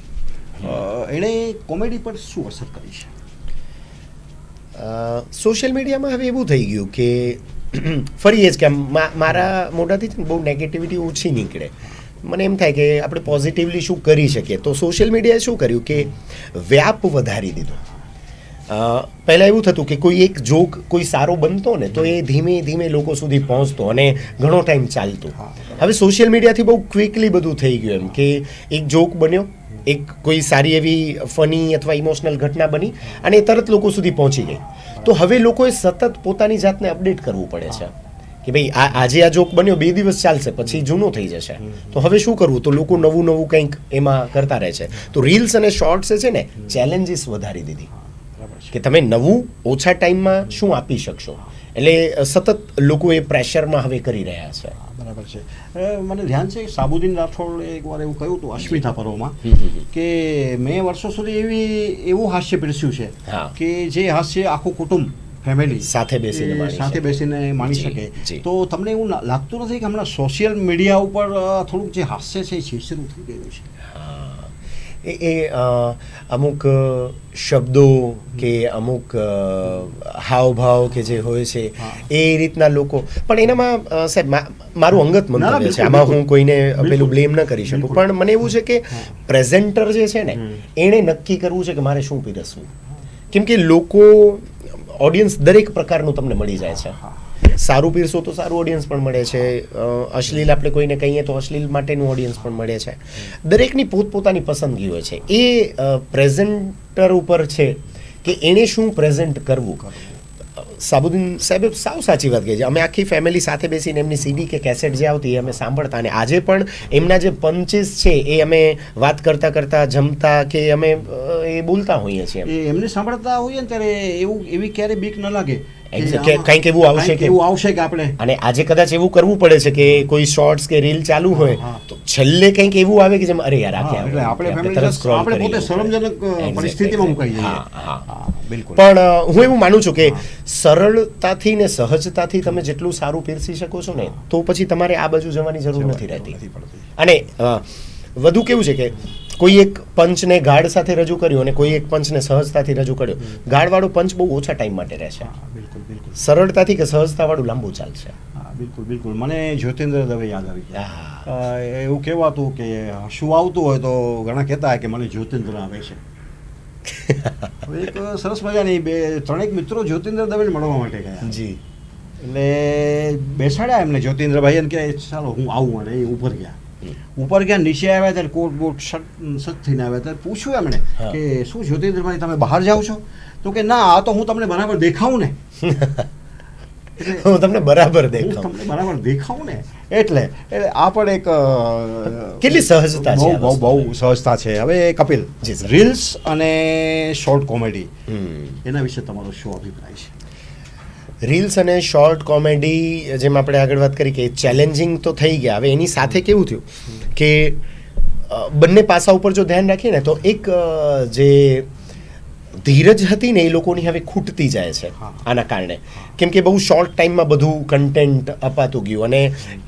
એણે કોમેડી પર શું અસર કરી છે? સોશિયલ મીડિયામાં હવે એવું થઈ ગયું કે ફરી એ જ કે મારા મોઢાથી છે ને બહુ નેગેટિવિટી ઓછી નીકળે. મને એમ થાય કે આપણે પોઝિટિવલી શું કરી શકીએ. તો સોશિયલ મીડિયાએ શું કર્યું કે વ્યાપ વધારી દીધો. પહેલાં એવું થતું કે કોઈ એક જોક કોઈ સારો બનતો ને તો એ ધીમે ધીમે લોકો સુધી પહોંચતો અને ઘણો ટાઈમ ચાલતો. હવે સોશિયલ મીડિયાથી બહુ ક્વિકલી બધું થઈ ગયું એમ કે એક જોક બન્યો, એક કોઈ સારી એવી ફની અથવા ઇમોશનલ ઘટના બની અને એ તરત લોકો સુધી પહોંચી ગઈ. તો હવે લોકોએ સતત પોતાની જાતને અપડેટ કરવું પડે છે કે ભાઈ આજે આ જોક બન્યો, 2 દિવસ ચાલશે પછી જૂનો થઈ જશે, તો હવે શું કરવું? તો લોકો નવું નવું કંઈક એમાં કરતા રહે છે. તો રીલ્સ અને શોર્ટ્સે છે ને ચેલેન્જીસ વધારી દીધી કે તમે નવું ઓછા ટાઈમમાં શું આપી શકશો. એટલે સતત લોકો એ પ્રેશરમાં હવે કરી રહ્યા છે. બરાબર છે. મને ધ્યાન છે સાબુદ્દીન રાઠોડ એકવાર એવું કહ્યું હતું અસ્મિતા પર્વમાં કે મેં વર્ષો સુધી એવું હાસ્ય પીરસ્યું છે કે જે હાસ્ય આખું કુટુંબ ફેમિલી સાથે બેસીને માણી શકે. તો તમને એવું લાગતું નથી કે હમણાં સોશિયલ મીડિયા ઉપર થોડુંક જે હાસ્ય છે એ શીર્ષનું થઈ ગયું છે? એ અમુક શબ્દો કે અમુક હાવભાવ કે જે હોય છે એ રીતના લોકો, પણ એનામાં સાહેબ મારું અંગત મંતવ્ય છે, આમાં હું કોઈને પેલું બ્લેમ ન કરી શકું. પણ મને એવું છે કે પ્રેઝેન્ટર જે છે ને એણે નક્કી કરવું છે કે મારે શું પીરસવું. કેમ કે લોકો ઓડિયન્સ દરેક પ્રકારનું તમને મળી જાય છે. સારું પીરસો તો સારું ઓડિયન્સ પણ મળે છે, અશ્લીલ આપણે કોઈને કહીએ તો અશ્લીલ માટેનું ઓડિયન્સ પણ મળે છે. દરેકની પોતપોતાની પસંદગી હોય છે. એ પ્રેઝન્ટર ઉપર છે કે એણે શું પ્રેઝન્ટ કરવું. સાબુદ્દીન સાહેબે સાવ સાચી વાત કહી છે. અમે આખી ફેમિલી સાથે બેસીને એમની સીડી કે કેસેટ જે આવતી એ અમે સાંભળતા, અને આજે પણ એમના જે પંચીસ છે એ અમે વાત કરતા કરતા જમતા કે અમે એ બોલતા હોઈએ છીએ. એમને સાંભળતા હોઈએ ને ત્યારે એવી ક્યારે બીક ન લાગે કંઈક એવું આવશે કે આપણે, અને આજે કદાચ એવું કરવું પડે છે કે કોઈ શોર્ટ્સ કે રીલ ચાલુ હોય તો છેલ્લે કંઈક એવું આવે કે જેમ અરે યાર આપણે પોતે શરમજનક પરિસ્થિતિમાં મુકાઈ જઈએ. બિલકુલ. પણ હું એવું માનું છું કે સરળતાથી ને સહજતાથી તમે જેટલું સારું પીરસી શકો છો ને તો પછી તમારે આ બાજુ જવાની જરૂર નથી રહેતી. અને વધુ કેવું છે કે કોઈ એક પંચને ગાઢ સાથે રજૂ કર્યું અને કોઈ એક પંચને સહજતાથી રજૂ કર્યો. ગાઢવાળો પંચ બહુ ઓછા ટાઈમ માટે રહેશે, સરળતાથી કે સહજતાવાળું લાંબુ ચાલશે. બિલકુલ બિલકુલ. મને જ્યોતિન્દ્ર દવે યાદ આવી ગયા. એવું કહેવાતું કે શું આવતું હોય તો ઘણા કહેતા હોય કે મને જ્યોતિન્દ્ર આવે છે. એક સરસ મજાની 2-3 મિત્રો જ્યોતિન્દ્ર દવેને મળવા માટે ગયા. જી. એટલે બેસાડ્યા એમને જ્યોતિન્દ્રભાઈ અને કે ચાલો હું આવું, અને એ ઉપર ગયા. નીચે આવ્યા ત્યારે કોટ બોટ સત થઈને આવ્યા ત્યારે પૂછ્યું એમણે કે શું જ્યોતિન્દ્રભાઈ તમે બહાર જાઓ છો? તો કે ના, આ તો હું તમને બરાબર દેખાવું ને. હું તમને બરાબર હું દેખાઉં. તમને બરાબર દેખાઉં ને એટલે આ પણ એક કેટલી સહજતા છે આ બહુ વસ્તુમાં. બહુ સહજતા છે. હવે કપિલ, જી સર. રીલ્સ અને શોર્ટ કોમેડી હમ. એના વિશે તમારો શું અભિપ્રાય છે? રીલ્સ અને શોર્ટ કોમેડી જેમ આપણે આગળ વાત કરી કે ચેલેન્જિંગ તો થઈ ગયા. હવે એની સાથે કેવું થયું કે બંને પાસા ઉપર જો ધ્યાન રાખીએ ને તો એક જે ધીરજ હતી ને એ લોકોની હવે ખૂટતી જાય છે હા. આના કારણે. કેમ કે બહુ શોર્ટ ટાઈમમાં બધું કન્ટેન્ટ અપાતું ગયું અને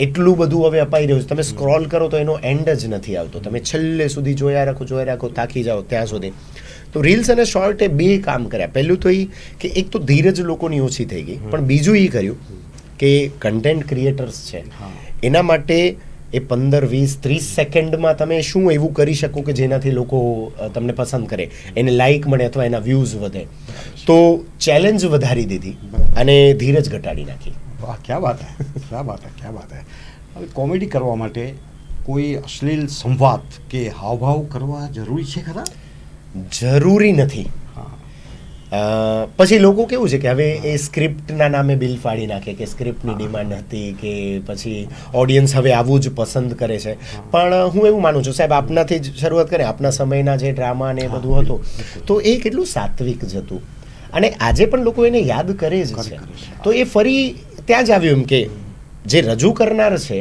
એટલું બધું હવે અપાઈ રહ્યું છે. તમે સ્ક્રોલ કરો તો એનો એન્ડ જ નથી આવતો. તમે છેલ્લે સુધી જોયા રાખો થાકી જાઓ ત્યાં સુધી. તો રીલ્સ અને શોર્ટે બે કામ કર્યા. પહેલું તો એ કે એક તો ધીરજ લોકોની ઓછી થઈ ગઈ, પણ બીજું એ કર્યું કે કન્ટેન્ટ ક્રિએટર્સ છે હા. એના માટે એ 15, 20, 30 સેકન્ડમાં તમે શું એવું કરી શકો કે જેનાથી લોકો તમને પસંદ કરે, એને લાઇક મળે અથવા એના વ્યૂઝ વધે. તો ચેલેન્જ વધારી દીધી અને ધીરજ ઘટાડી નાખી. વાહ, ક્યાં વાત હે, ક્યાં વાત હે, ક્યાં વાત હે. હવે કોમેડી કરવા માટે કોઈ અશ્લીલ સંવાદ કે હાવભાવ કરવા જરૂરી છે ખરા? જરૂરી નથી. હા. પછી લોકો કેવું છે કે હવે એ સ્ક્રિપ્ટના નામે બિલ ફાડી નાખે કે સ્ક્રિપ્ટની ડિમાન્ડ હતી કે પછી ઓડિયન્સ હવે આવું જ પસંદ કરે છે. પણ હું એવું માનું છું સાહેબ, આપનાથી જ શરૂઆત કરે, આપના સમયના જે ડ્રામા ને એ બધું હતું તો એ કેટલું સાત્વિક જ હતું અને આજે પણ લોકો એને યાદ કરે જ છે. તો એ ફરી ત્યાં જ આવ્યું એમ કે જે રજૂ કરનાર છે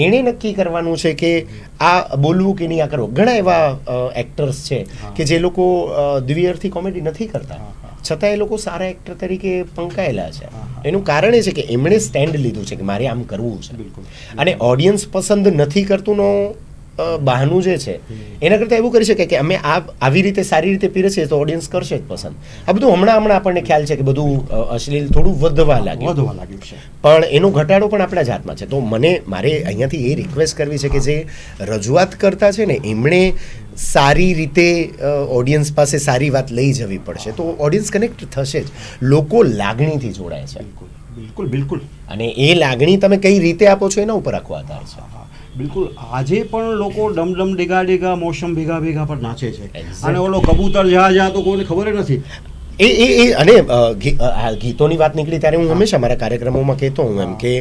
એણે નક્કી કરવાનું છે કે આ બોલવું કે નહીં આ કરવું. ઘણા એવા એક્ટર્સ છે કે જે લોકો દ્વિઅર્થી કોમેડી નથી કરતા, છતાં એ લોકો સારા એક્ટર તરીકે પંકાયેલા છે. એનું કારણ એ છે કે એમણે સ્ટેન્ડ લીધું છે કે મારે આમ કરવું છે. બિલકુલ. અને ઓડિયન્સ પસંદ નથી કરતુંનો બહાનું જે છે એના કરતાં એવું કરી શકે કે અમે આવી રીતે સારી રીતે પીરસીએ તો ઓડિયન્સ કરશે જ પસંદ. આ બધું હમણાં આપણને ખ્યાલ છે કે બધું અશ્લીલ થોડું વધવા લાગ્યું છે. પણ એનો ઘટાડો પણ આપણા જ હાથમાં છે. તો મારે અહીંયાથી એ રિક્વેસ્ટ કરવી છે કે જે રજૂઆત કરતા છે ને એમણે સારી રીતે ઓડિયન્સ પાસે સારી વાત લઈ જવી પડશે તો ઓડિયન્સ કનેક્ટ થશે જ. લોકો લાગણીથી જોડાય છે. બિલકુલ બિલકુલ. અને એ લાગણી તમે કઈ રીતે આપો છો એના ઉપર આખો આધાર છે. બિલકુલ. આજે પણ લોકો ડમ ડીગા ડીગા મોસમ ભેગા ભેગા પર નાચે છે. Exactly. અને ઓલો કબૂતર જા તો કોઈને ખબર જ નથી. એ અને ગીતોની વાત નીકળી ત્યારે હું હંમેશા મારા કાર્યક્રમોમાં કહેતો હું એમ કે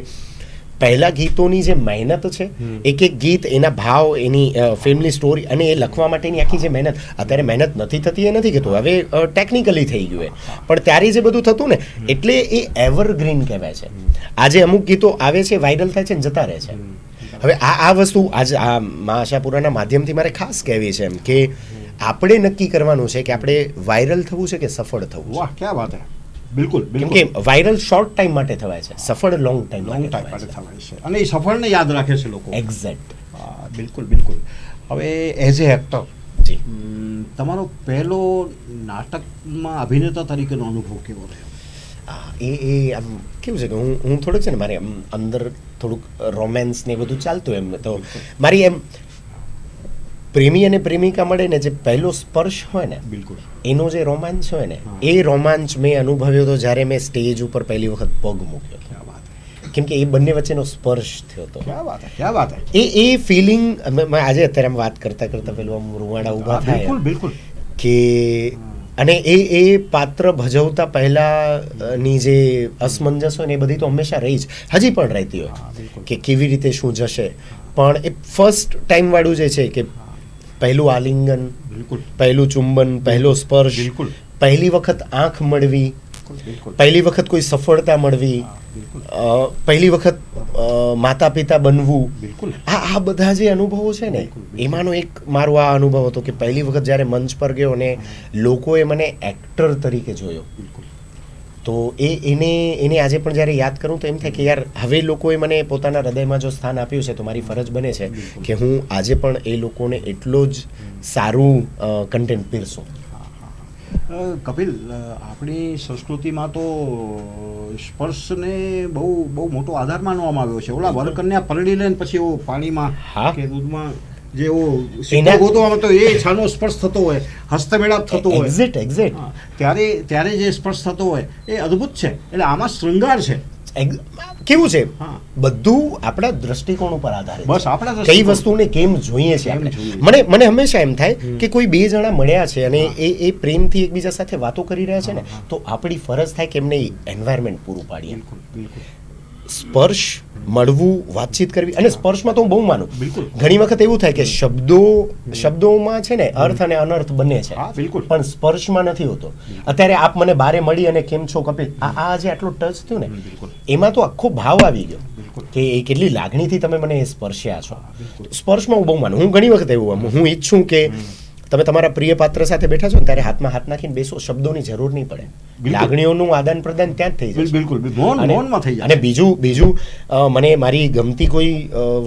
પહેલા ગીતોની જે મહેનત છે, એક એક ગીત, એના ભાવ, એની ફિલ્મની સ્ટોરી અને એ લખવા માટેની આખી જે મહેનત, અત્યારે મહેનત નથી થતી એ નથી કહેતો, હવે ટેકનિકલી થઈ ગયું એ, પણ ત્યારે જે બધું થતું ને એટલે એ એવરગ્રીન કહેવાય છે. આજે અમુક ગીતો આવે છે, વાયરલ થાય છે ને જતા રહે છે. હવે આ વસ્તુ આજે આ મા આશાપુરાના માધ્યમથી મારે ખાસ કહેવી છે એમ કે આપણે નક્કી કરવાનું છે કે આપણે વાયરલ થવું છે કે સફળ થવું છે. વાહ, ક્યાં વાત હે. બિલકુલ કેમ બિલકુલ. કે વાયરલ શોર્ટ ટાઈમ માટે થવાય છે, સફળ લોંગ ટાઈમ લોંગ માટે ટાઈમ થવાય માટે છે. થવાય છે અને એ સફળને યાદ રાખે છે લોકો. એક્ઝેક્ટ. બિલકુલ બિલકુલ. હવે એઝ એ એક્ટર જી. તમારો પહેલો નાટકમાં અભિનેતા તરીકેનો અનુભવ કેવો રહ્યો? એ આમ કેવું છે કે હું થોડુંક છે ને મારે આમ અંદર થોડુંક રોમેન્સ ને એ બધું ચાલતું એમ તો મારી એમ પ્રેમી અને પ્રેમિકા મળે ને જે પહેલો સ્પર્શ હોય ને બિલકુલ. એનો જે રોમાંચ હોય ને એ રોમાંચ મેં અનુભવ્યો હતો જ્યારે મેં સ્ટેજ ઉપર પહેલી વખત પગ મૂક્યો. ક્યાં વાત હે. કેમ કે એ બંને વચ્ચેનો સ્પર્શ થયો હતો. ક્યાં વાત હે, ક્યાં વાત હે. એ ફિલિંગ આજે અત્યારે આમ વાત કરતા કરતા પેલું આમ રૂવાડા ઊભા થાય બિલકુલ બિલકુલ. કે અને એ પાત્ર ભજવતા પહેલાની જે અસમંજસ હોય ને એ બધી તો હંમેશા રહી જ, હજી પણ રહેતી હોય કે કેવી રીતે શું જશે. પણ એ ફર્સ્ટ ટાઈમ વાળું જે છે કે પહેલું આલિંગન, બિલકુલ પહેલું ચુંબન, પહેલો સ્પર્શ, બિલકુલ. પહેલી વખત આંખ મળવી, બિલકુલ. પહેલી વખત કોઈ સફળતા મળવી, બિલકુલ. પહેલી વખત માતા પિતા બનવું, બિલકુલ. આ બધા જે અનુભવો છે ને એમાંનો એક મારો આ અનુભવ હતો કે પહેલી વખત જ્યારે મંચ પર ગયો અને લોકોએ મને એક્ટર તરીકે જોયો બિલકુલ. તો એને આજે પણ જ્યારે યાદ કરું તો એમ થાય કે યાર હવે લોકોએ મને પોતાના હૃદયમાં જો સ્થાન આપ્યું છે તો મારી ફરજ બને છે કે હું આજે પણ એ લોકોને એટલો જ સારું કન્ટેન્ટ પીરસું. કપિલ, આપણી સંસ્કૃતિમાં તો સ્પર્શને બહુ બહુ મોટો આધાર માનવામાં આવ્યો છે. ઓલા વરકન્યા પરણી લે ને પછી એવો પાણીમાં હા. કે દૂધમાં જે એવો સિક્કો ગોતવામાં તો એ છાનો સ્પર્શ થતો હોય, હસ્તમેળાપ થતો હોય. એક્ઝેક્ટ. હા, ત્યારે જે સ્પર્શ થતો હોય એ અદ્ભુત છે. એટલે આમાં શૃંગાર છે. કેવું છે હા. બધું આપણા દ્રષ્ટિકોણ ઉપર આધારિત બસ છે. આપણા કઈ દ્રષ્ટિકોણ. વસ્તુને કેમ જોઈએ છે કેમ આપણે. જોઈએ. મને હંમેશા એમ થાય કે કોઈ બે જણા મળ્યા છે અને એ પ્રેમથી એકબીજા સાથે વાતો કરી રહ્યા છે ને, તો આપણી ફરજ થાય કે એમને એન્વાયરમેન્ટ પૂરું પાડીએ. બિલકુલ બિલકુલ સ્પર્શ, મળવું, વાતચીત કરવી, અને સ્પર્શમાં તો હું બહુ માનું. બિલકુલ. ઘણી વખત એવું થાય કે શબ્દોમાં છે ને અર્થ અને અનર્થ બંને છે, હા, બિલકુલ. પણ સ્પર્શમાં નથી હોતો. અત્યારે આપ મને બારે મળી અને કેમ છો કપિલ, આ જે આટલો ટચ થયો ને, બિલકુલ. એમાં તો આખો ભાવ આવી ગયો બિલકુલ. કે એ કેટલી લાગણીથી તમે મને સ્પર્શ્યા છો. બિલકુલ. સ્પર્શમાં હું બહુ માનું. હું ઘણી વખત એવું હું ઈચ્છું કે તમે તમારા પ્રિય પાત્ર સાથે બેઠા છો ને ત્યારે હાથમાં હાથ નાખીને બેસો, શબ્દોની જરૂર નહીં પડે. બિલકુલ. લાગણીઓનું આદાન પ્રદાન ત્યાં જ થઈ જશે. બિલકુલ મૌન અને- મૌનમાં થઈ જાય. અને બીજું મને મારી ગમતી કોઈ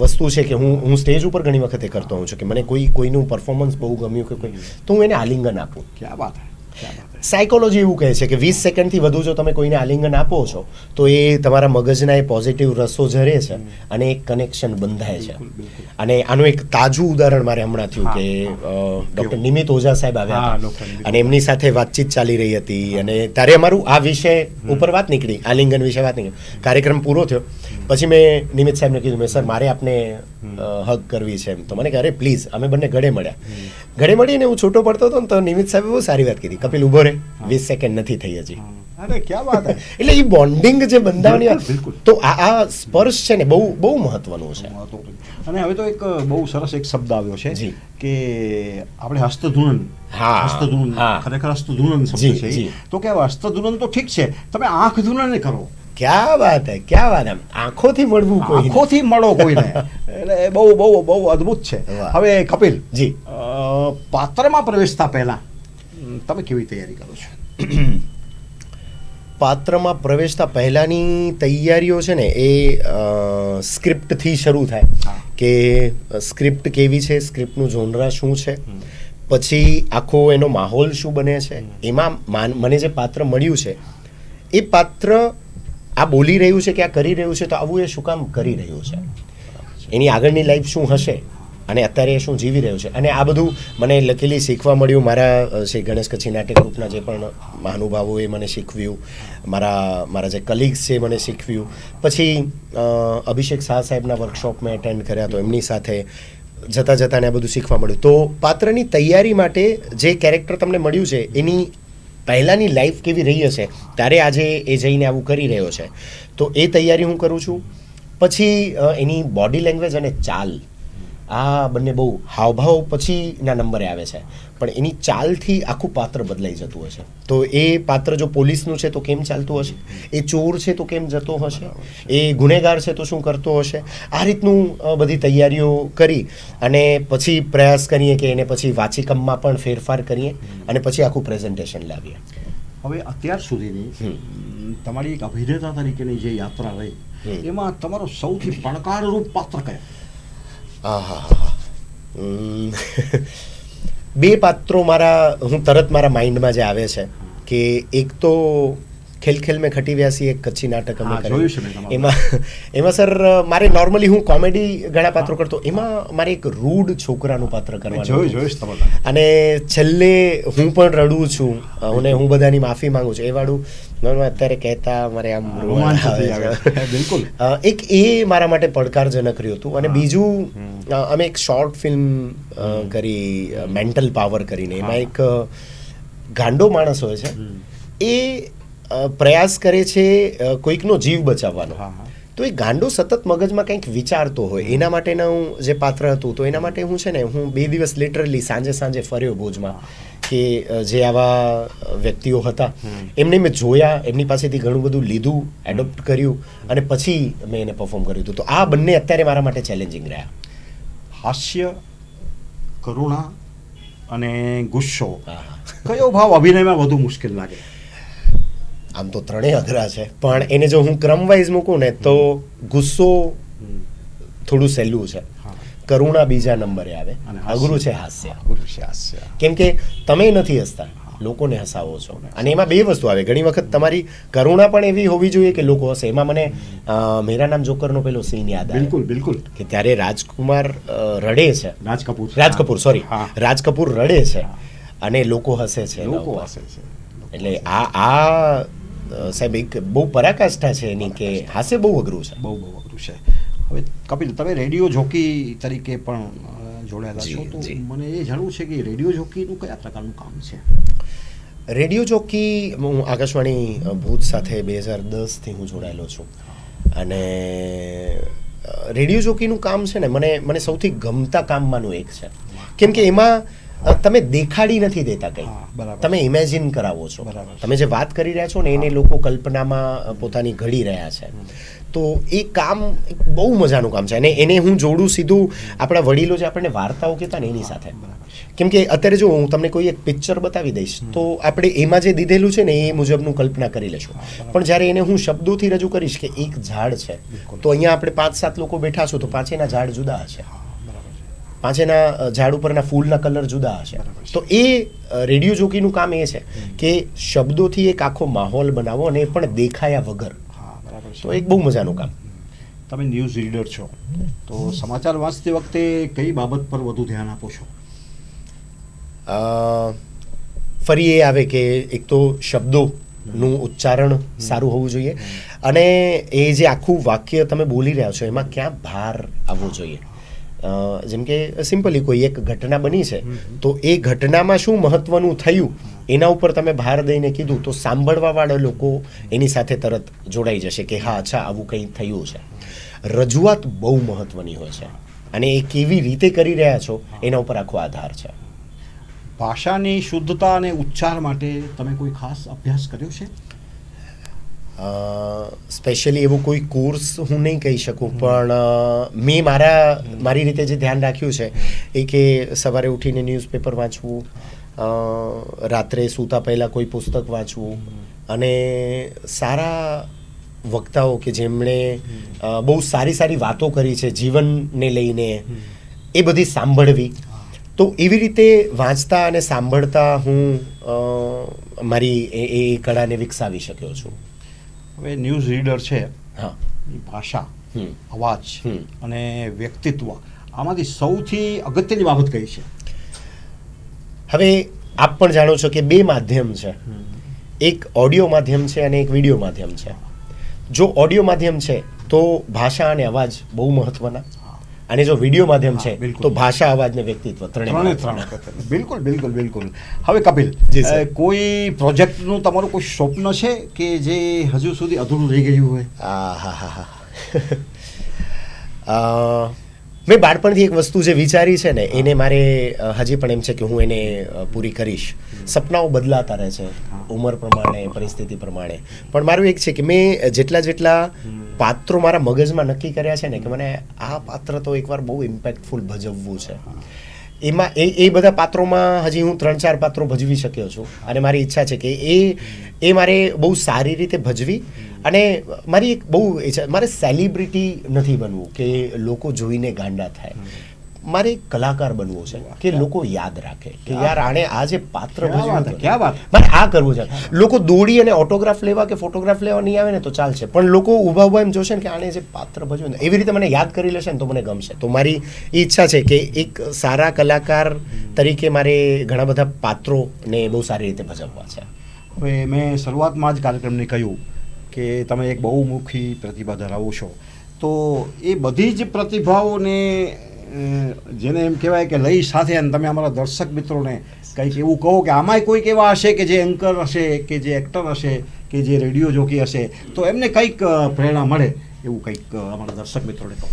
વસ્તુ છે કે હું સ્ટેજ ઉપર ઘણી વખતે કરતો હોઉં છું કે મને કોઈનું પરફોર્મન્સ બહુ ગમ્યું કે કોઈ, તો હું એને આલિંગન આપું. ક્યાં વાત હે, ક્યાં વાત હે. સાયકોલોજી એવું કહે છે કે 20 સેકન્ડથી વધુ જો તમે કોઈને આલિંગન આપો છો તો એ તમારા મગજના એ પોઝિટિવ રસો ઝરે છે અને એક કનેક્શન બંધાય છે. બિલકુલ, બિલકુલ. અને આનું એક તાજું ઉદાહરણ મારે હમણાં થયું કે ડૉક્ટર નિમિત ઓઝા સાહેબ આવ્યા હા, હતા. ડૉક્ટર નિમિત અને એમની સાથે વાતચીત ચાલી રહી હતી અને ત્યારે અમારું આ વિષય ઉપર વાત નીકળી, આલિંગન વિશે વાત નીકળી. કાર્યક્રમ પૂરો થયો પછી મેં નિમિત સાહેબને કીધું, મેં સર મારે આપને હગ કરવી છે એમ. તો મને કહે અરે પ્લીઝ. અમે બંને ગળે મળ્યા. ગળે મળીને હું છૂટો પડતો હતો ને તો નિમિત સાહેબે બહુ સારી વાત કીધી, કપિલ ઊભો રહે, 20 સેકન્ડ નથી થઈ હજી. અરે ક્યાં વાત હે. એટલે એ બોન્ડિંગ જે બંધાવવાની બિલકુલ, બિલકુલ. તો આ સ્પર્શ છે ને બહુ મહત્વનું છે. અને હવે તો એક બહુ સરસ એક શબ્દ આવ્યો છે જી. કે આપણે હસ્તધૂનન. હા, હસ્તધૂનન હા. ખરેખર હસ્તધૂનન જી, શબ્દ છે જી. ઈ. તો કે હવે હસ્તધૂનન તો ઠીક છે, તમે આંખ ધૂનન કરો, ક્યાં વાત હે, ક્યાં વાત એમ આંખોથી મળવું કોઈ આંખોથી મળો કોઈને. એટલે બહુ બહુ બહુ અદ્ભુત છે. વાહ. હવે કપિલ, જી. પાત્રમાં પ્રવેશતા પહેલા તમે કેવી તૈયારી કરો છો? પાત્રમાં પ્રવેશતા પહેલાની તૈયારીઓ છે ને એ સ્ક્રિપ્ટથી શરૂ થાય હા. કે સ્ક્રિપ્ટ કેવી છે, સ્ક્રિપ્ટનું જોનરા શું છે, પછી આખો એનો માહોલ શું બને છે, એમાં મને જે પાત્ર મળ્યું છે એ પાત્ર આ બોલી રહ્યું છે કે આ કરી રહ્યું છે, તો આવું એ શું કામ કરી રહ્યું છે, એની આગળની લાઈફ શું હશે અને અત્યારે એ શું જીવી રહ્યું છે. અને આ બધું મને લકીલી શીખવા મળ્યું મારા શ્રી ગણેશ કચ્છી નાટ્ય ગ્રુપના જે પણ મહાનુભાવોએ મને શીખવ્યું, મારા જે કલીગ્સ છે મને શીખવ્યું. પછી અભિષેક શાહ સાહેબના વર્કશોપ મેં એટેન્ડ કર્યા તો એમની સાથે જતાં આ બધું શીખવા મળ્યું. તો પાત્રની તૈયારી માટે જે કેરેક્ટર તમને મળ્યું છે એની પહેલાંની લાઈફ કેવી રહી હશે, ત્યારે આજે એ જઈને આવું કરી રહ્યો છે, તો એ તૈયારી હું કરું છું. પછી એની બોડી લેંગ્વેજ અને ચાલ, આ બંને બહુ હાવભાવ પછીના નંબરે આવે છે, પણ એની ચાલથી આખું પાત્ર બદલાઈ જતું હશે. તો એ પાત્ર જો પોલીસનું છે તો કેમ ચાલતું હશે, એ ચોર છે તો કેમ જતો હશે, એ ગુનેગાર છે તો શું કરતો હશે. આ રીતનું બધી તૈયારીઓ કરી અને પછી પ્રયાસ કરીએ કે એને પછી વાચિકમમાં પણ ફેરફાર કરીએ અને પછી આખું પ્રેઝન્ટેશન લાવીએ. હવે અત્યાર સુધીની તમારી એક અભિનેતા તરીકેની જે યાત્રા રહી, એમાં તમારો સૌથી પડકારરૂપ પાત્ર કયા? બે પાત્રો હું તરત મારા માઇન્ડમાં જે આવે છે કે એક તો ખેલ ખેલ મેં ખટી વ્યાસી એક કચ્છી નાટક અમે જોયું છે મેં કર્યું. એમાં સર મારે નોર્મલી હું કોમેડી ઘણા પાત્રો કરતો, એમાં મારે એક રૂડ છોકરાનું પાત્ર કરવાનું જોયું. અને છેલ્લે હું પણ રડું છું અને હું બધાની માફી માંગુ છું, એ વાળું અત્યારે કહેતા મારે આમ રોમાંચ થઈ આવે. બિલકુલ. એક એ મારા માટે પડકારજનક રહ્યું હતું. અને બીજું અમે એક શોર્ટ ફિલ્મ કરી મેન્ટલ પાવર કરીને, એમાં એક ગાંડો માણસ હોય છે, એ પ્રયાસ કરે છે કોઈકનો જીવ બચાવવાનો. તો એ ગાંડો સતત મગજમાં કંઈક વિચારતો હોય, એના માટેનું જે પાત્ર હતું, તો એના માટે હું છે ને હું 2 દિવસ લિટરલી સાંજે ફર્યો ભુજમાં કે જે આવા વ્યક્તિઓ હતા એમને મેં જોયા, એમની પાસેથી ઘણું બધું લીધું, એડોપ્ટ કર્યું અને પછી મેં એને પરફોર્મ કર્યું હતું. તો આ બંને અત્યારે મારા માટે ચેલેન્જિંગ રહ્યા. હાસ્ય, કરુણા અને ગુસ્સો, કયો ભાવ અભિનયમાં વધુ મુશ્કેલ લાગે? આમ તો ત્રણેય અઘરા છે, પણ એને જો હું ક્રમવાઇઝ મૂકું ને તો ગુસ્સો થોડું સહેલું છે, કરુણા બીજા નંબરે આવે, અઘરું છે હાસ્ય. કેમ કે તમે નથી હસતા, લોકોને હસાવો છો. અને એમાં બે વસ્તુ આવે, ઘણી વખત તમારી કરુણા પણ એવી હોવી જોઈએ કે લોકો હસે. એમાં મને મેરા નામ જોકરનો પેલો સીન યાદ આવે. બિલકુલ. કે ત્યારે રાજકુમાર રડે છે, રાજ કપૂર રડે છે અને લોકો હસે છે. એટલે આ સાહેબ એક બહુ પરાકાષ્ઠા છે એની કે હાસ્ય બહુ અઘરું છે. બહુ અઘરું છે. હવે કપિલ, તમે રેડિયો જોકી તરીકે પણ જોડાયેલા છો, તો મને એ જાણવું છે કે રેડિયો જોકીનું કયા પ્રકારનું કામ છે? રેડિયો જોકી હું આકાશવાણી ભુજ સાથે 2010થી હું જોડાયેલો છું. અને રેડિયો જોકીનું કામ છે ને મને સૌથી ગમતા કામમાંનું એક છે. કેમ કે એમાં તમે દેખાડી નથી દેતા કંઈ, તમે ઇમેજિન કરાવો છો. તમે જે વાત કરી રહ્યા છો ને એને લોકો કલ્પનામાં પોતાની ઘડી રહ્યા છે. તો એ કામ એક બહુ મજાનું કામ છે. અને એને હું જોડું સીધું આપણા વડીલો જે આપણને વાર્તાઓ કહેતા ને એની સાથે. કેમ કે અત્યારે જો હું તમને કોઈ એક પિક્ચર બતાવી દઈશ તો આપણે એમાં જે દીધેલું છે ને એ મુજબનું કલ્પના કરી લેશું. પણ જ્યારે એને હું શબ્દોથી રજૂ કરીશ કે એક ઝાડ છે, તો અહીંયા આપણે 5-7 લોકો બેઠા છો તો પાંચેના ઝાડ જુદા હશે, પાંચેના ઝાડ ઉપરના ફૂલના કલર જુદા હશે. તો એ રેડિયો જોકીનું કામ એ છે કે શબ્દોથી એક આખો માહોલ બનાવો અને એ પણ દેખાયા વગર. તો એક બહુ મજાનું કામ. તમે ન્યૂઝ રીડર છો, તો સમાચાર વાંચતી વખતે કઈ બાબત પર વધુ ધ્યાન આપો છો? ફરી એ આવે કે એક તો શબ્દોનું ઉચ્ચારણ સારું હોવું જોઈએ, અને એ જે આખું વાક્ય તમે બોલી રહ્યા છો એમાં ક્યાં ભાર આવવો જોઈએ. જેમ કે સિમ્પલી કોઈ એક ઘટના બની છે તો એ ઘટનામાં શું મહત્વનું થયું એના ઉપર તમે ભાર દઈને કીધું તો સાંભળવાવાળા લોકો એની સાથે તરત જોડાઈ જશે કે હા અચ્છા આવું કંઈ થયું છે. રજૂઆત બહુ મહત્વની હોય છે અને એ કેવી રીતે કરી રહ્યા છો એના ઉપર આખો આધાર છે. ભાષાની શુદ્ધતા અને ઉચ્ચાર માટે તમે કોઈ ખાસ અભ્યાસ કર્યો છે? સ્પેશિયલી એવો કોઈ કોર્સ હું નહીં કહી શકું, પણ મેં મારી રીતે જે ધ્યાન રાખ્યું છે એ કે સવારે ઉઠીને ન્યૂઝપેપર વાંચવું, રાત્રે સૂતા પહેલાં કોઈ પુસ્તક વાંચવું, અને સારા વક્તાઓ કે જેમણે બહુ સારી વાતો કરી છે જીવનને લઈને એ બધી સાંભળવી. તો એવી રીતે વાંચતા અને સાંભળતા હું મારી એ કળાને વિકસાવી શક્યો છું. હવે ન્યૂઝ રીડર છે, હા, ભાષા, અવાજ અને વ્યક્તિત્વ, આમાંથી સૌથી અગત્યની બાબત કઈ છે? હવે આપ પણ જાણો છો કે બે માધ્યમ છે, એક ઓડિયો માધ્યમ છે અને એક વિડીયો માધ્યમ છે. જો ઓડિયો માધ્યમ છે તો ભાષા અને અવાજ બહુ મહત્વના, અને જો વિડીયો માધ્યમ છે તો ભાષા, અવાજ ને વ્યક્તિત્વ ત્રણે. બિલકુલ. હવે કપિલ, કોઈ પ્રોજેક્ટનું તમારું કોઈ સ્વપ્ન છે કે જે હજુ સુધી અધૂરું રહી ગયું હોય? મેં બાળપણથી એક વસ્તુ જે વિચારી છે ને એને મારે હજી પણ એમ છે કે હું એને પૂરી કરીશ. સપનાઓ બદલાતા રહે છે ઉંમર પ્રમાણે, પરિસ્થિતિ પ્રમાણે, પણ મારું એક છે કે મેં જેટલા પાત્રો મારા મગજમાં નક્કી કર્યા છે ને કે મને આ પાત્ર તો એકવાર બહુ ઇમ્પેક્ટફુલ ભજવવું છે, એમાં એ બધા પાત્રોમાં હજી હું 3-4 પાત્રો ભજવી શક્યો છું. અને મારી ઈચ્છા છે કે એ મારે બહુ સારી રીતે ભજવી. અને મારી એક બહુ ઈચ્છા, મારે સેલિબ્રિટી નથી બનવું કે લોકો જોઈને ગાંડા થાય. મારે એક કલાકાર બનવું છે કે લોકો યાદ રાખે કે યાર આણે આ જે પાત્ર ભજવ્યું, મારે આ કરવું છે. લોકો દોડી અને ઓટોગ્રાફ લેવા કે ફોટોગ્રાફ લેવા નહીં આવે ને તો ચાલશે, પણ લોકો ઊભા એમ જોશે ને કે આણે જે પાત્ર ભજવ્યું ને એવી રીતે મને યાદ કરી લેશે ને તો મને ગમશે. તો મારી ઈચ્છા છે કે એક સારા કલાકાર તરીકે મારે ઘણા બધા પાત્રોને બહુ સારી રીતે ભજવવા છે. હવે મેં શરૂઆતમાં જ કાર્યક્રમને કહ્યું કે તમે એક બહુમુખી પ્રતિભા ધરાવો છો, તો એ બધી જ પ્રતિભાઓને જેને એમ કહેવાય કે લઈ સાથે તમે અમારા દર્શક મિત્રોને કંઈક એવું કહો કે આમાંય કોઈક એવા હશે કે જે એન્કર હશે, કે જે એક્ટર હશે, કે જે રેડિયો જોકી હશે, તો એમને કંઈક પ્રેરણા મળે એવું કંઈક અમારા દર્શક મિત્રોને કહો.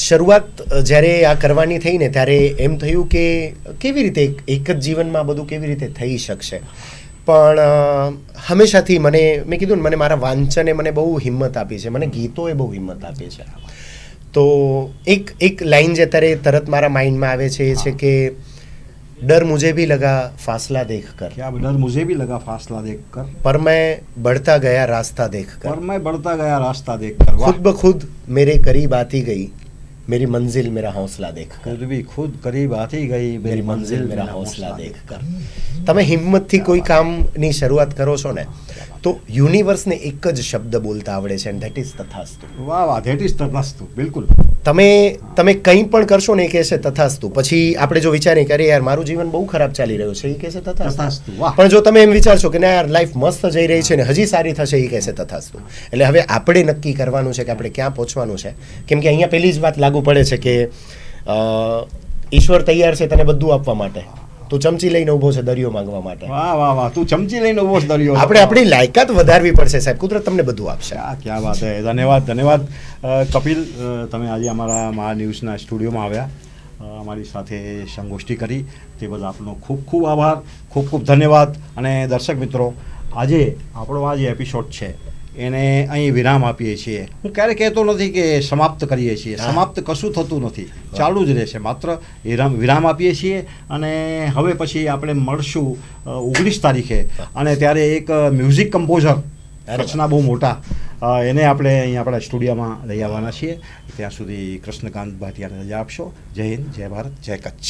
શરૂઆત જ્યારે આ કરવાની થઈ ને ત્યારે એમ થયું કે કેવી રીતે એક જ જીવનમાં બધું કેવી રીતે થઈ શકશે. પણ હંમેશાથી મેં કીધું ને મને મારા વાંચને મને બહુ હિંમત આપી છે, મને ગીતોએ બહુ હિંમત આપી છે. તો એક લાઈન જે તરત મારા માઇન્ડમાં આવે છે એ છે કે डर मुझे भी लगा फासला देख कर, क्या डर मुझे भी लगा फासला देख कर, पर मैं बढ़ता गया रास्ता देख कर, पर मैं बढ़ता गया रास्ता देख कर, खुद ब खुद मेरे करीब आती गई मेरी मंजिल मेरा हौसला देख कर, खुद भी खुद करीब आती गई मेरी मंजिल मेरा हौसला देख कर. તમે હિંમતથી કોઈ કામની શરૂઆત કરો છો ને તો યુનિવર્સને એક જ શબ્દ બોલતા આવડે છે, એન્ડ ધેટ ઇઝ તથાસ્તુ. વાહ વાહ, ધેટ ઇઝ તથાસ્તુ. બિલકુલ તમે કંઈ પણ કરશો ને એ કહેશે તથાસ્તુ. પછી આપણે જો વિચારીએ કે અરે યાર મારું જીવન બહુ ખરાબ ચાલી રહ્યું છે, એ કહેશે તથાસ્તુ. તથાસ્તુ, વાહ. પણ જો તમે એમ વિચારશો કે ના યાર લાઈફ મસ્ત જઈ રહી છે ને હજી સારી થશે, એ કહેશે તથાસ્તુ. એટલે હવે આપણે નક્કી કરવાનું છે કે આપણે ક્યાં પહોંચવાનું છે. કેમ કે અહીંયા પહેલી જ વાત લાગુ પડે છે કે ઈશ્વર તૈયાર છે તને બધું આપવા માટે, તું ચમચી લઈને ઊભો છે દરિયો માંગવા માટે. વાહ વાહ વાહ, તું ચમચી લઈને ઉભો છે દરિયો. આપણે આપણી લાયકાત વધારવી પડશે સાહેબ, કુદરત તમને બધું આપશે. ક્યાં વાત હે. ધન્યવાદ કપિલ, તમે આજે અમારા મહા ન્યૂઝના સ્ટુડિયોમાં આવ્યા, અમારી સાથે સંગોષ્ઠી કરી તે બદલ આપનો ખૂબ ખૂબ આભાર, ખૂબ ખૂબ ધન્યવાદ. અને દર્શક મિત્રો, આજે આપણો આ જે એપિસોડ છે એને અહીં વિરામ આપીએ છીએ. હું ક્યારેય કહેતો નથી કે સમાપ્ત કરીએ છીએ, સમાપ્ત કશું થતું નથી, ચાલુ જ રહેશે. માત્ર વિરામ આપીએ છીએ અને હવે પછી આપણે મળશું 19 તારીખે. અને ત્યારે એક મ્યુઝિક કમ્પોઝર કચ્છના બહુ મોટા એને આપણે અહીં આપણા સ્ટુડિયોમાં લઈ આવવાના છીએ. ત્યાં સુધી કૃષ્ણકાંત ભાટિયાને રજા આપશો. જય હિન્દ, જય ભારત, જય કચ્છ.